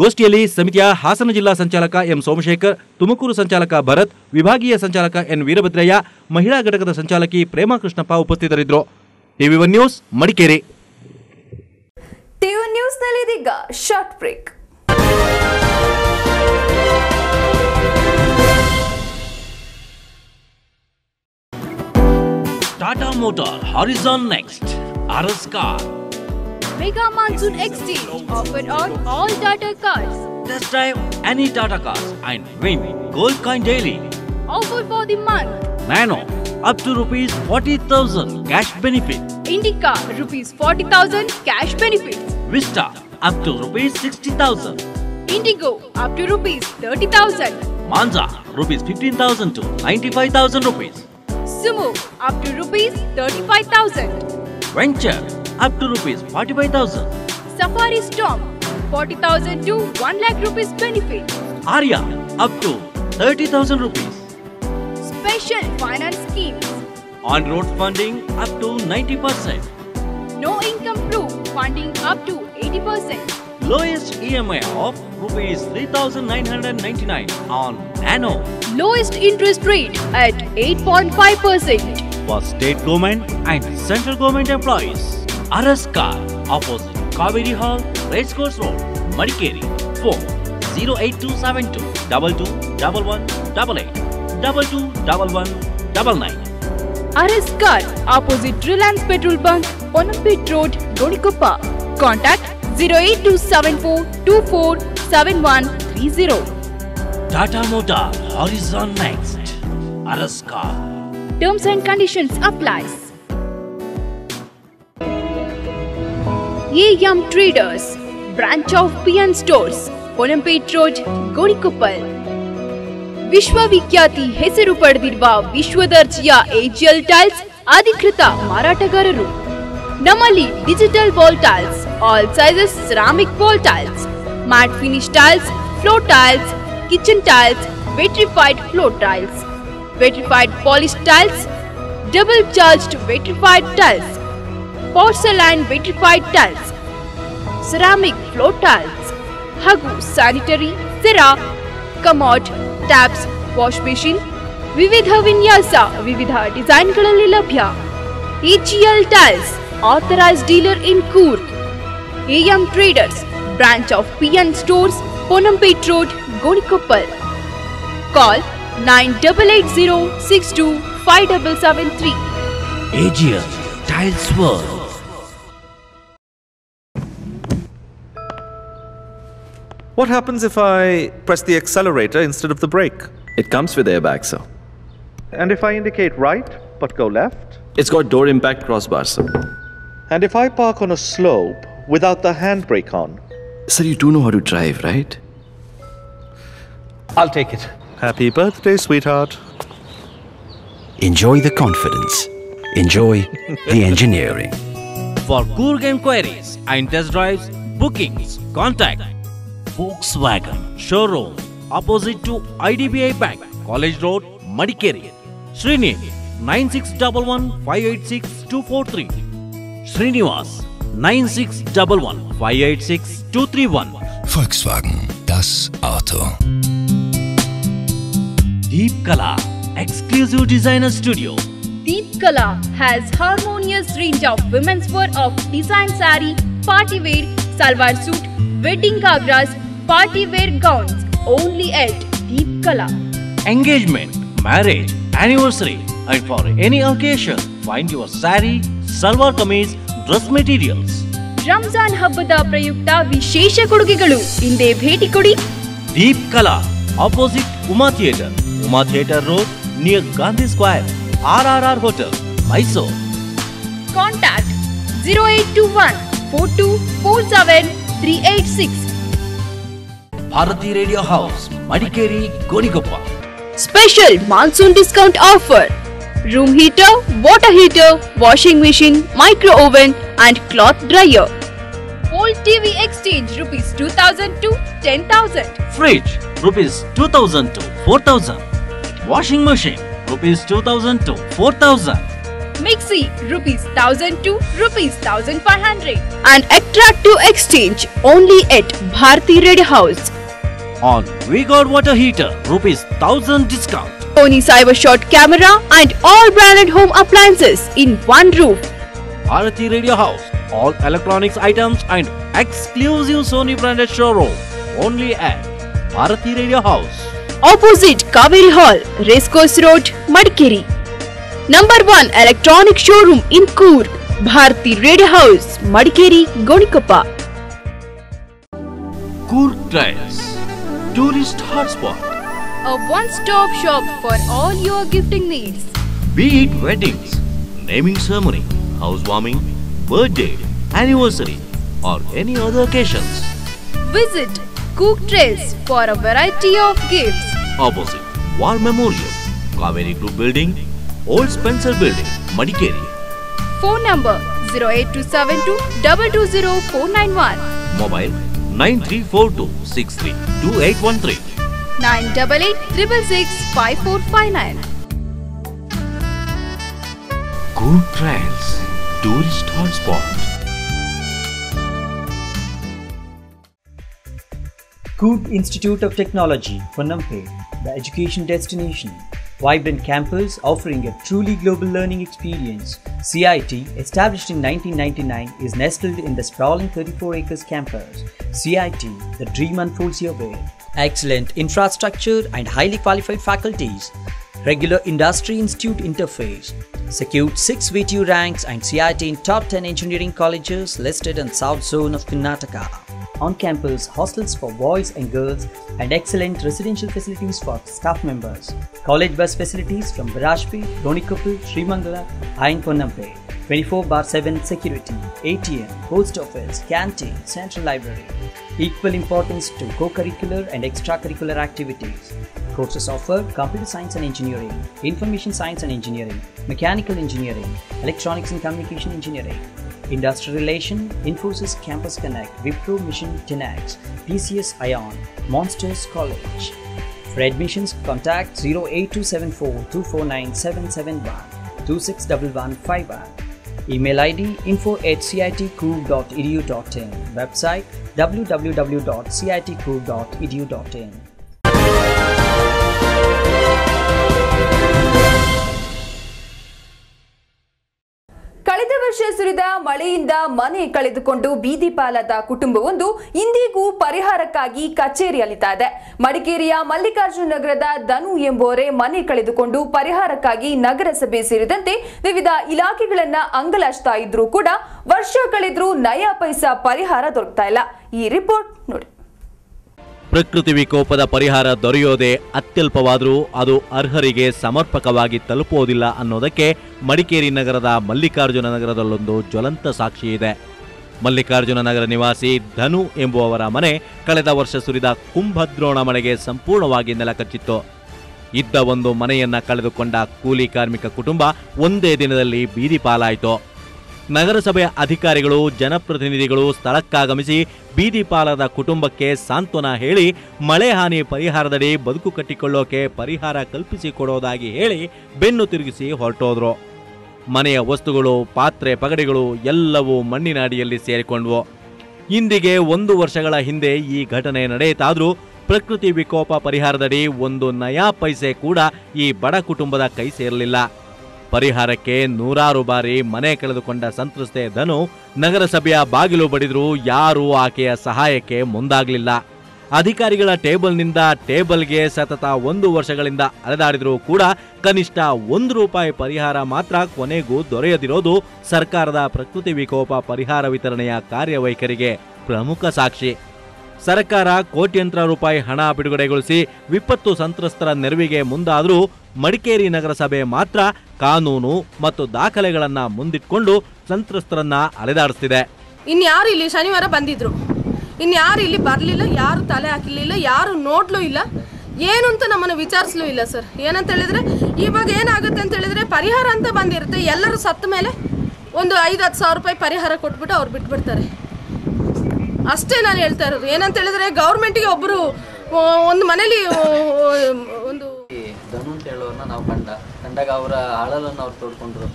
ಗೋಷ್ಠಿಯಲ್ಲಿ ಸಮಿತಿಯ ಹಾಸನ ಜಿಲ್ಲಾ ಸಂಚಾಲಕ ಎಂ ಸೋಮಶೇಖರ್, ತುಮಕೂರು ಸಂಚಾಲಕ ಭರತ್, ವಿಭಾಗೀಯ ಸಂಚಾಲಕ ಎನ್ ವೀರಭದ್ರಯ್ಯ, ಮಹಿಳಾ ಘಟಕದ ಸಂಚಾಲಕಿ ಪ್ರೇಮಾ ಕೃಷ್ಣಪ್ಪ ಉಪಸ್ಥಿತರಿದ್ದರು. ಟಿವಿ1 ನ್ಯೂಸ್ ಮಡಿಕೇರಿ. ಟಿವಿ1 ನ್ಯೂಸ್ನಲ್ಲಿ ಇದೀಗ short break. Tata Motor Horizon Next RS Car Mega Monsoon Exchange offer on all Tata cars. Test drive any Tata cars and win gold coin daily. Offer for the month. Nano up to rupees 40,000 cash benefit. Indica rupees 40,000 cash benefits. Vista up to rupees 60,000. Indigo up to rupees 30,000. Manza rupees 15,000 to 95,000 rupees. Sumo up to rupees 35,000. Venture up to rupees 45,000. Safari Storm 40,000 to 1 lakh rupees benefit. Arya up to 30,000 rupees. Special finance schemes. On-road funding up to 90%. No income proof funding up to 80%. Lowest EMI of rupees 3,999 on Nano. Lowest interest rate at 8.5%. For state government and central government employees. RS Car opposite Kaveri Hall, Racecourse Road, Madikeri. Phone 08272 221188 221199. RS Car opposite Reliance Petrol Bunk, Onampet Road, Godikoppa. Contact 08274247130. Tata Motor Horizon Next RS Car. Terms and conditions applies. AM Traders, branch of PN Stores, Onampet Road, Godikoppal. ವಿಶ್ವವಿಖ್ಯಾತಿ ಹೆಸರು ಪಡೆದಿರುವ ವಿಶ್ವದರ್ಜೆಯ AGL tiles ಅಧಿಕೃತ ಮಾರಾಟಗಾರರು. ನಮ್ಮಲ್ಲಿ digital wall tiles, all sizes ceramic wall tiles, matte finish tiles, floor tiles, kitchen tiles, vitrified floor tiles, vitrified polish tiles, double charged vitrified tiles, porcelain vitrified tiles, ceramic floor tiles ಹಾಗೂ sanitary, Cera, commode, taps, wash basin, ವಿವಿಧ ವಿನ್ಯಾಸ, ವಿವಿಧ ಡಿಸೈನ್ಗಳಲ್ಲಿ ಲಭ್ಯ. AGL tiles authorized dealer in Coorg. AM Traders, branch of PN Stores, Onampet Road, Godikoppal. Call 9880625773. AGL Tiles World. What happens if I press the accelerator instead of the brake? It comes with airbags, sir. And if I indicate right but go left? It's got door impact crossbars, sir. And if I park on a slope without the handbrake on? Sir, you do know how to drive, right? I'll take it. Happy birthday, sweetheart. Enjoy the confidence. Enjoy the engineering. For Coorg enquiries and test drives, bookings, contact Volkswagen Showroom, opposite to IDBI Bank, College Road, Madikeri. Srini 9611586243. Srinivas 9611586231. Volkswagen, das Auto. Deep Kala, exclusive designer studio. Deep Kala has harmonious range of women's wear of design saree, party wear, salwar suit, wedding gagras, party wear gowns. Only at Deep Kala. Engagement, marriage, anniversary, and for any occasion, find your saree, salwar kameez, dress materials. Ramzan ಹಬ್ಬದ ಪ್ರಯುಕ್ತ ವಿಶೇಷ ಕೊಡುಗೆಗಳು ಹಿಂದೆ ಭೇಟಿ ಕೊಡಿ. Deep Kala, opposite Uma Theatre, Uma Theatre Road, near Gandhi Square, RRR Hotel, Mysore. Contact 0821 4247 386. Bharati Radio House, Madikeri, Gonigoppa. Special monsoon discount offer. Room heater, water heater, washing machine, micro oven and cloth dryer. Old TV exchange rupees 2000 to 10,000. Fridge rupees 2000 to 4000. Washing machine rupees 2000 to 4000. Mixie rupees 1000 to rupees 1500. And attractive exchange only at Bharati Red House. On V-Guard water heater rupees 1000 discount. Sony CyberShot camera and all branded home appliances in one roof. Bharati Radio House, all electronics items and exclusive Sony branded showroom. Only at Bharati Radio House. Opposite Kaveri Hall, Racecourse Road, Madikeri. Number 1 electronic showroom in Coorg. Bharati Radio House, Madikeri, Gonigoppa. Coorg Trails, tourist hotspot. A one-stop shop for all your gifting needs. Be it weddings, naming ceremony, housewarming, birthday, anniversary, or any other occasions. Visit Coorg Trails for a variety of gifts. Opposite War Memorial, Kaveri Group Building, Old Spencer Building, Madikeri. Phone number 08272 220 491. Mobile 9342632813. 988 5459. Coorg Trails, tourist hotspot. Coorg Institute of Technology, Ponnampe, the education destination. Vibrant campus offering a truly global learning experience. CIT, established in 1999, is nestled in the sprawling 34 acres campus. CIT, the dream unfolds your way. Excellent infrastructure and highly qualified faculties. Regular industry-institute interface. Secured 6 VTU ranks and CIT in top 10 engineering colleges listed in South Zone of Karnataka. On-campus hostels for boys and girls and excellent residential facilities for staff members. College bus facilities from Virajpet, Gonigoppa, Srimangala and Ponnampe. 24/7 security, ATM, post office, canteen, central library. Equal importance to co-curricular and extracurricular activities. Courses offer computer science and engineering, information science and engineering, mechanical engineering, electronics and communication engineering, industrial relation, Infosys Campus Connect, Wipro Mission 10X, PCS Ion, Monsters College. For admissions, contact 08274 249 771 261151. Email ID info@citcoorg.edu.in. Website www.citcoorg.edu.in. ಕಳೆದ ವರ್ಷ ಸುರಿದ ಮಳೆಯಿಂದ ಮನೆ ಕಳೆದುಕೊಂಡು ಬೀದಿ ಪಾಲಾದ ಕುಟುಂಬವೊಂದು ಇಂದಿಗೂ ಪರಿಹಾರಕ್ಕಾಗಿ ಕಚೇರಿ ಅಲಿತಾ ಇದೆ. ಮಡಿಕೇರಿಯ ಮಲ್ಲಿಕಾರ್ಜುನ ನಗರದ ಧನು ಎಂಬುವರೇ ಮನೆ ಕಳೆದುಕೊಂಡು ಪರಿಹಾರಕ್ಕಾಗಿ ನಗರಸಭೆ ಸೇರಿದಂತೆ ವಿವಿಧ ಇಲಾಖೆಗಳನ್ನ ಅಂಗಲಾಚ್ತಾ ಇದ್ರೂ ಕೂಡ ವರ್ಷ ಕಳೆದ್ರೂ ನಯಾ ಪೈಸಾ ಪರಿಹಾರ ದೊರಕ್ತಾ ಇಲ್ಲ. ಈ ರಿಪೋರ್ಟ್ ನೋಡಿ. ಪ್ರಕೃತಿ ವಿಕೋಪದ ಪರಿಹಾರ ದೊರೆಯೋದೇ ಅತ್ಯಲ್ಪವಾದರೂ ಅದು ಅರ್ಹರಿಗೆ ಸಮರ್ಪಕವಾಗಿ ತಲುಪುವುದಿಲ್ಲ ಅನ್ನೋದಕ್ಕೆ ಮಡಿಕೇರಿ ನಗರದ ಮಲ್ಲಿಕಾರ್ಜುನ ನಗರದಲ್ಲೊಂದು ಜ್ವಲಂತ ಸಾಕ್ಷಿ ಇದೆ. ಮಲ್ಲಿಕಾರ್ಜುನ ನಗರ ನಿವಾಸಿ ಧನು ಎಂಬುವವರ ಮನೆ ಕಳೆದ ವರ್ಷ ಸುರಿದ ಕುಂಭದ್ರೋಣ ಮಳೆಗೆ ಸಂಪೂರ್ಣವಾಗಿ ನೆಲಕಚ್ಚಿತ್ತು. ಇದ್ದ ಒಂದು ಮನೆಯನ್ನ ಕಳೆದುಕೊಂಡ ಕೂಲಿ ಕಾರ್ಮಿಕ ಕುಟುಂಬ ಒಂದೇ ದಿನದಲ್ಲಿ ಬೀದಿ ಪಾಲಾಯಿತು. ನಗರಸಭೆಯ ಅಧಿಕಾರಿಗಳು ಜನಪ್ರತಿನಿಧಿಗಳು ಸ್ಥಳಕ್ಕಾಗಮಿಸಿ ಬೀದಿ ಪಾಲಾದ ಕುಟುಂಬಕ್ಕೆ ಸಾಂತ್ವನ ಹೇಳಿ ಮಳೆ ಹಾನಿ ಪರಿಹಾರದಡಿ ಬದುಕು ಕಟ್ಟಿಕೊಳ್ಳೋಕೆ ಪರಿಹಾರ ಕಲ್ಪಿಸಿಕೊಡೋದಾಗಿ ಹೇಳಿ ಬೆನ್ನು ತಿರುಗಿಸಿ ಹೊರಟೋದ್ರು. ಮನೆಯ ವಸ್ತುಗಳು, ಪಾತ್ರೆ ಪಗಡೆಗಳು ಎಲ್ಲವೂ ಮಣ್ಣಿನ ಅಡಿಯಲ್ಲಿ ಸೇರಿಕೊಂಡ್ವು. ಇಂದಿಗೆ 1 ವರ್ಷಗಳ ಹಿಂದೆ ಈ ಘಟನೆ ನಡೆಯಿತಾದ್ರೂ ಪ್ರಕೃತಿ ವಿಕೋಪ ಪರಿಹಾರದಡಿ 1 ನಯಾ ಪೈಸೆ ಕೂಡ ಈ ಬಡ ಕುಟುಂಬದ ಕೈ ಸೇರಲಿಲ್ಲ. ಪರಿಹಾರಕ್ಕೆ ನೂರಾರು ಬಾರಿ ಮನೆ ಕಳೆದುಕೊಂಡ ಸಂತ್ರಸ್ತೆ ಧನು ನಗರಸಭೆಯ ಬಾಗಿಲು ಬಡಿದ್ರೂ ಯಾರೂ ಆಕೆಯ ಸಹಾಯಕ್ಕೆ ಮುಂದಾಗಲಿಲ್ಲ. ಅಧಿಕಾರಿಗಳ ಟೇಬಲ್ನಿಂದ ಟೇಬಲ್ಗೆ ಸತತ 1 ವರ್ಷಗಳಿಂದ ಅಲೆದಾಡಿದ್ರೂ ಕೂಡ ಕನಿಷ್ಠ ₹1 ಪರಿಹಾರ ಮಾತ್ರ ಕೊನೆಗೂ ದೊರೆಯದಿರೋದು ಸರ್ಕಾರದ ಪ್ರಕೃತಿ ವಿಕೋಪ ಪರಿಹಾರ ವಿತರಣೆಯ ಕಾರ್ಯವೈಖರಿಗೆ ಪ್ರಮುಖ ಸಾಕ್ಷಿ. ಸರ್ಕಾರ ಕೋಟ್ಯಂತರ ರೂಪಾಯಿ ಹಣ ಬಿಡುಗಡೆಗೊಳಿಸಿ ವಿಪತ್ತು ಸಂತ್ರಸ್ತರ ನೆರವಿಗೆ ಮುಂದಾದರೂ ಮಡಿಕೇರಿ ನಗರಸಭೆ ಮಾತ್ರ ಕಾನೂನು ಮತ್ತು ದಾಖಲೆಗಳನ್ನ ಮುಂದಿಟ್ಕೊಂಡು ಸಂತ್ರಸ್ತರನ್ನ ಅಲೆದಾಡಿಸ್ತಿದೆ. ಇನ್ಯಾರು ಇಲ್ಲಿ ಶನಿವಾರ ಬಂದಿದ್ರು, ಇನ್ಯಾರು ಇಲ್ಲಿ ಬರಲಿಲ್ಲ, ಯಾರು ತಲೆ ಹಾಕಿರ್ಲಿಲ್ಲ, ಯಾರು ನೋಡ್ಲೂ ಇಲ್ಲ, ಏನು ಅಂತ ನಮ್ಮನ್ನು ವಿಚಾರಿಸ್ಲೂ ಇಲ್ಲ ಸರ್. ಏನಂತ ಹೇಳಿದ್ರೆ ಇವಾಗ ಏನಾಗುತ್ತೆ ಅಂತ ಹೇಳಿದ್ರೆ ಪರಿಹಾರ ಅಂತ ಬಂದಿರುತ್ತೆ, ಎಲ್ಲರೂ ಸತ್ತ ಮೇಲೆ ಒಂದು 5-10 ಸಾವಿರ ರೂಪಾಯಿ ಪರಿಹಾರ ಕೊಟ್ಬಿಟ್ಟು ಅವ್ರು ಬಿಟ್ಬಿಡ್ತಾರೆ ಅಷ್ಟೇ. ನಾನು ಹೇಳ್ತಾ ಇರೋದು ಏನಂತ ಹೇಳಿದ್ರೆ ಗೌರ್ಮೆಂಟಿಗೆ ಒಬ್ಬರು ಒಂದು ಮನೇಲಿ ಒಂದು ಧನು ಅಂತ ಹೇಳೋರನ್ನ ನಾವು ಕಂಡಾಗ ಅವರ ಅಳಲನ್ನು ಅವ್ರು ತೋಡ್ಕೊಂಡ್ರು.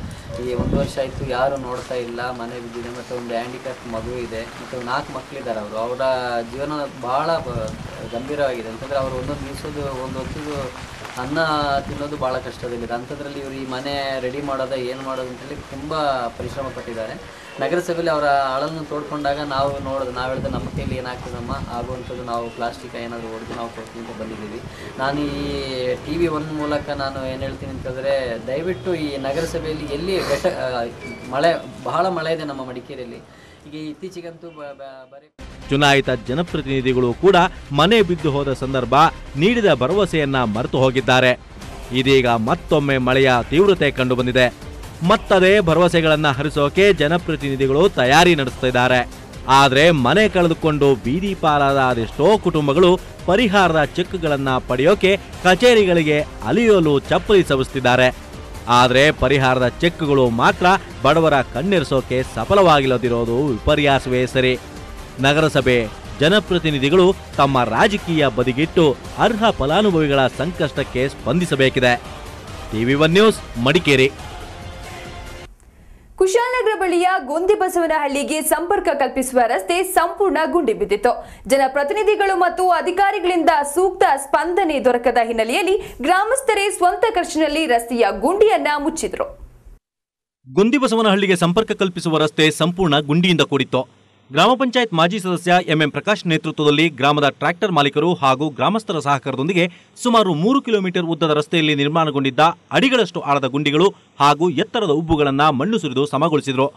ಈ 1 ವರ್ಷ ಆಯಿತು, ಯಾರು ನೋಡ್ತಾ ಇಲ್ಲ, ಮನೆ ಬಿದ್ದಿದೆ, ಮತ್ತು ಒಂದು ಹ್ಯಾಂಡಿಕ್ಯಾಪ್ ಮಗು ಇದೆ, ಮತ್ತು 4 ಮಕ್ಕಳಿದ್ದಾರೆ. ಅವರ ಜೀವನ ಭಾಳ ಗಂಭೀರವಾಗಿದೆ. ಅಂತಂದರೆ ಅವರು ಒಂದೊಂದು ದಿವಸದ ಒಂದು ಹೊತ್ತಿಗೆ ಅನ್ನ ತಿನ್ನೋದು ಭಾಳ ಕಷ್ಟದಲ್ಲಿದೆ. ಅಂಥದ್ರಲ್ಲಿ ಇವರು ಈ ಮನೆ ರೆಡಿ ಮಾಡೋದು ಏನು ಮಾಡೋದು ಅಂತೇಳಿ ತುಂಬ ಪರಿಶ್ರಮ ಪಟ್ಟಿದ್ದಾರೆ. ನಗರಸಭೆಯಲ್ಲಿ ಅವರ ಅಳನ್ನು ತೋಡ್ಕೊಂಡಾಗ ನಾವು ಹೇಳಿದ್ರೆ ನಮ್ಮ ಕೈಲಿ ಏನಾಗ್ತದಮ್ಮ ಆಗುವಂಥದ್ದು, ನಾವು ಪ್ಲಾಸ್ಟಿಕ್ ಏನಾದರೂ ಹೊಡೆದು ನಾವು ಕೊಡ್ತೀವಿ ಅಂತ ಬಂದಿದ್ದೀವಿ. ನಾನು ಈ TV1 ಮೂಲಕ ನಾನು ಏನು ಹೇಳ್ತೀನಿ ಅಂತಂದರೆ ದಯವಿಟ್ಟು ಈ ನಗರಸಭೆಯಲ್ಲಿ ಎಲ್ಲಿ ಮಳೆ ಬಹಳ ಮಳೆ ಇದೆ ನಮ್ಮ ಮಡಿಕೇರಿಯಲ್ಲಿ. ಈಗ ಇತ್ತೀಚೆಗಂತೂ ಬರೀ ಚುನಾಯಿತ ಜನಪ್ರತಿನಿಧಿಗಳು ಕೂಡ ಮನೆ ಬಿದ್ದು ಹೋದ ಸಂದರ್ಭ ನೀಡಿದ ಭರವಸೆಯನ್ನ ಮರೆತು ಹೋಗಿದ್ದಾರೆ. ಇದೀಗ ಮತ್ತೊಮ್ಮೆ ಮಳೆಯ ತೀವ್ರತೆ ಕಂಡುಬಂದಿದೆ. ಮತ್ತದೇ ಭರವಸೆಗಳನ್ನ ಹರಿಸೋಕೆ ಜನಪ್ರತಿನಿಧಿಗಳು ತಯಾರಿ ನಡೆಸ್ತಿದ್ದಾರೆ. ಆದರೆ ಮನೆ ಕಳೆದುಕೊಂಡು ಬೀದಿ ಪಾಲಾದ ಅದೆಷ್ಟೋ ಕುಟುಂಬಗಳು ಪರಿಹಾರದ ಚೆಕ್ಗಳನ್ನ ಪಡೆಯೋಕೆ ಕಚೇರಿಗಳಿಗೆ ಅಲಿಯೋಲು ಚಪ್ಪಲಿ ಸವಿಸ್ತಿದ್ದಾರೆ. ಆದರೆ ಪರಿಹಾರದ ಚೆಕ್ಗಳು ಮಾತ್ರ ಬಡವರ ಕಣ್ಣೆರೆಸೋಕೆ ಸಫಲವಾಗಿಲ್ಲದಿರೋದು ವಿಪರ್ಯಾಸವೇ ಸರಿ. ನಗರಸಭೆ ಜನಪ್ರತಿನಿಧಿಗಳು ತಮ್ಮ ರಾಜಕೀಯ ಬದಿಗಿಟ್ಟು ಅರ್ಹ ಫಲಾನುಭವಿಗಳ ಸಂಕಷ್ಟಕ್ಕೆ ಸ್ಪಂದಿಸಬೇಕಿದೆ. TV1 news, Madikeri. ಕುಶಾಲನಗರ ಬಳಿಯ ಗೊಂದಿಬಸವನಹಳ್ಳಿಗೆ ಸಂಪರ್ಕ ಕಲ್ಪಿಸುವ ರಸ್ತೆ ಸಂಪೂರ್ಣ ಗುಂಡಿ ಬಿದ್ದಿತ್ತು. ಜನಪ್ರತಿನಿಧಿಗಳು ಮತ್ತು ಅಧಿಕಾರಿಗಳಿಂದ ಸೂಕ್ತ ಸ್ಪಂದನೆ ದೊರಕದ ಹಿನ್ನೆಲೆಯಲ್ಲಿ ಗ್ರಾಮಸ್ಥರೇ ಸ್ವಂತ ಖರ್ಚಿನಲ್ಲಿ ರಸ್ತೆಯ ಗುಂಡಿಯನ್ನ ಮುಚ್ಚಿದ್ರು. ಗೊಂದಿಬಸವನಹಳ್ಳಿಗೆ ಸಂಪರ್ಕ ಕಲ್ಪಿಸುವ ರಸ್ತೆ ಸಂಪೂರ್ಣ ಗುಂಡಿಯಿಂದ ಕೂಡಿತ್ತು. ಗ್ರಾಮ ಪಂಚಾಯತ್ ಮಾಜಿ ಸದಸ್ಯ ಎಂಎಂ ಪ್ರಕಾಶ್ ನೇತೃತ್ವದಲ್ಲಿ ಗ್ರಾಮದ ಟ್ರ್ಯಾಕ್ಟರ್ ಮಾಲೀಕರು ಹಾಗೂ ಗ್ರಾಮಸ್ಥರ ಸಹಕಾರದೊಂದಿಗೆ ಸುಮಾರು 3 ಕಿಲೋಮೀಟರ್ ಉದ್ದದ ರಸ್ತೆಯಲ್ಲಿ ನಿರ್ಮಾಣಗೊಂಡಿದ್ದ ಅಡಿಗಳಷ್ಟು ಆಳದ ಗುಂಡಿಗಳು ಹಾಗೂ ಎತ್ತರದ ಉಬ್ಬುಗಳನ್ನು ಮಣ್ಣು ಸುರಿದು ಸಮಗೊಳಿಸಿದರು.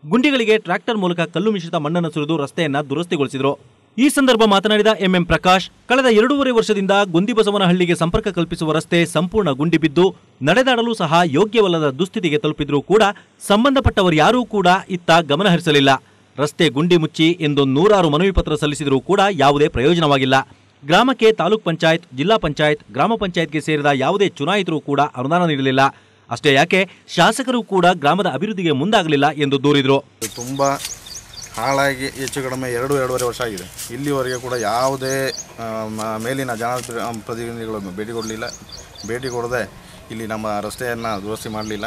ಗುಂಡಿಗಳಿಗೆ ಟ್ರ್ಯಾಕ್ಟರ್ ಮೂಲಕ ಕಲ್ಲು ಮಿಶ್ರಿತ ಮಣ್ಣನ್ನು ಸುರಿದು ರಸ್ತೆಯನ್ನ ದುರಸ್ತಿಗೊಳಿಸಿದರು. ಈ ಸಂದರ್ಭ ಮಾತನಾಡಿದ ಎಂಎಂ ಪ್ರಕಾಶ್, ಕಳೆದ 2.5 ವರ್ಷದಿಂದ ಗೊಂದಿಬಸವನಹಳ್ಳಿಗೆ ಸಂಪರ್ಕ ಕಲ್ಪಿಸುವ ರಸ್ತೆ ಸಂಪೂರ್ಣ ಗುಂಡಿ ಬಿದ್ದು ನಡೆದಾಡಲು ಸಹ ಯೋಗ್ಯವಲ್ಲದ ದುಸ್ಥಿತಿಗೆ ತಲುಪಿದ್ರೂ ಕೂಡ ಸಂಬಂಧಪಟ್ಟವರು ಯಾರೂ ಕೂಡ ಇತ್ತ ಗಮನ ಹರಿಸಲಿಲ್ಲ. ರಸ್ತೆ ಗುಂಡಿ ಮುಚ್ಚಿ ಎಂದು 100 ಮನವಿ ಪತ್ರ ಸಲ್ಲಿಸಿದರೂ ಕೂಡ ಯಾವುದೇ ಪ್ರಯೋಜನವಾಗಿಲ್ಲ. ಗ್ರಾಮಕ್ಕೆ ತಾಲೂಕ್ ಪಂಚಾಯತ್, ಜಿಲ್ಲಾ ಪಂಚಾಯತ್, ಗ್ರಾಮ ಪಂಚಾಯತ್ಗೆ ಸೇರಿದ ಯಾವುದೇ ಚುನಾಯಿತರು ಕೂಡ ಅನುದಾನ ನೀಡಲಿಲ್ಲ. ಅಷ್ಟೇ ಯಾಕೆ ಶಾಸಕರು ಕೂಡ ಗ್ರಾಮದ ಅಭಿವೃದ್ಧಿಗೆ ಮುಂದಾಗಲಿಲ್ಲ ಎಂದು ದೂರಿದರು. ತುಂಬ ಹಾಳಾಗಿ ಹೆಚ್ಚು ಕಡಿಮೆ 2-2.5 ವರ್ಷ ಆಗಿದೆ. ಇಲ್ಲಿವರೆಗೆ ಕೂಡ ಯಾವುದೇ ಮೇಲಿನ ಜನಪ್ರತಿನಿಧಿಗಳು ಭೇಟಿ ಕೊಡದೆ ಇಲ್ಲಿ ನಮ್ಮ ರಸ್ತೆಯನ್ನು ದುರಸ್ತಿ ಮಾಡಲಿಲ್ಲ.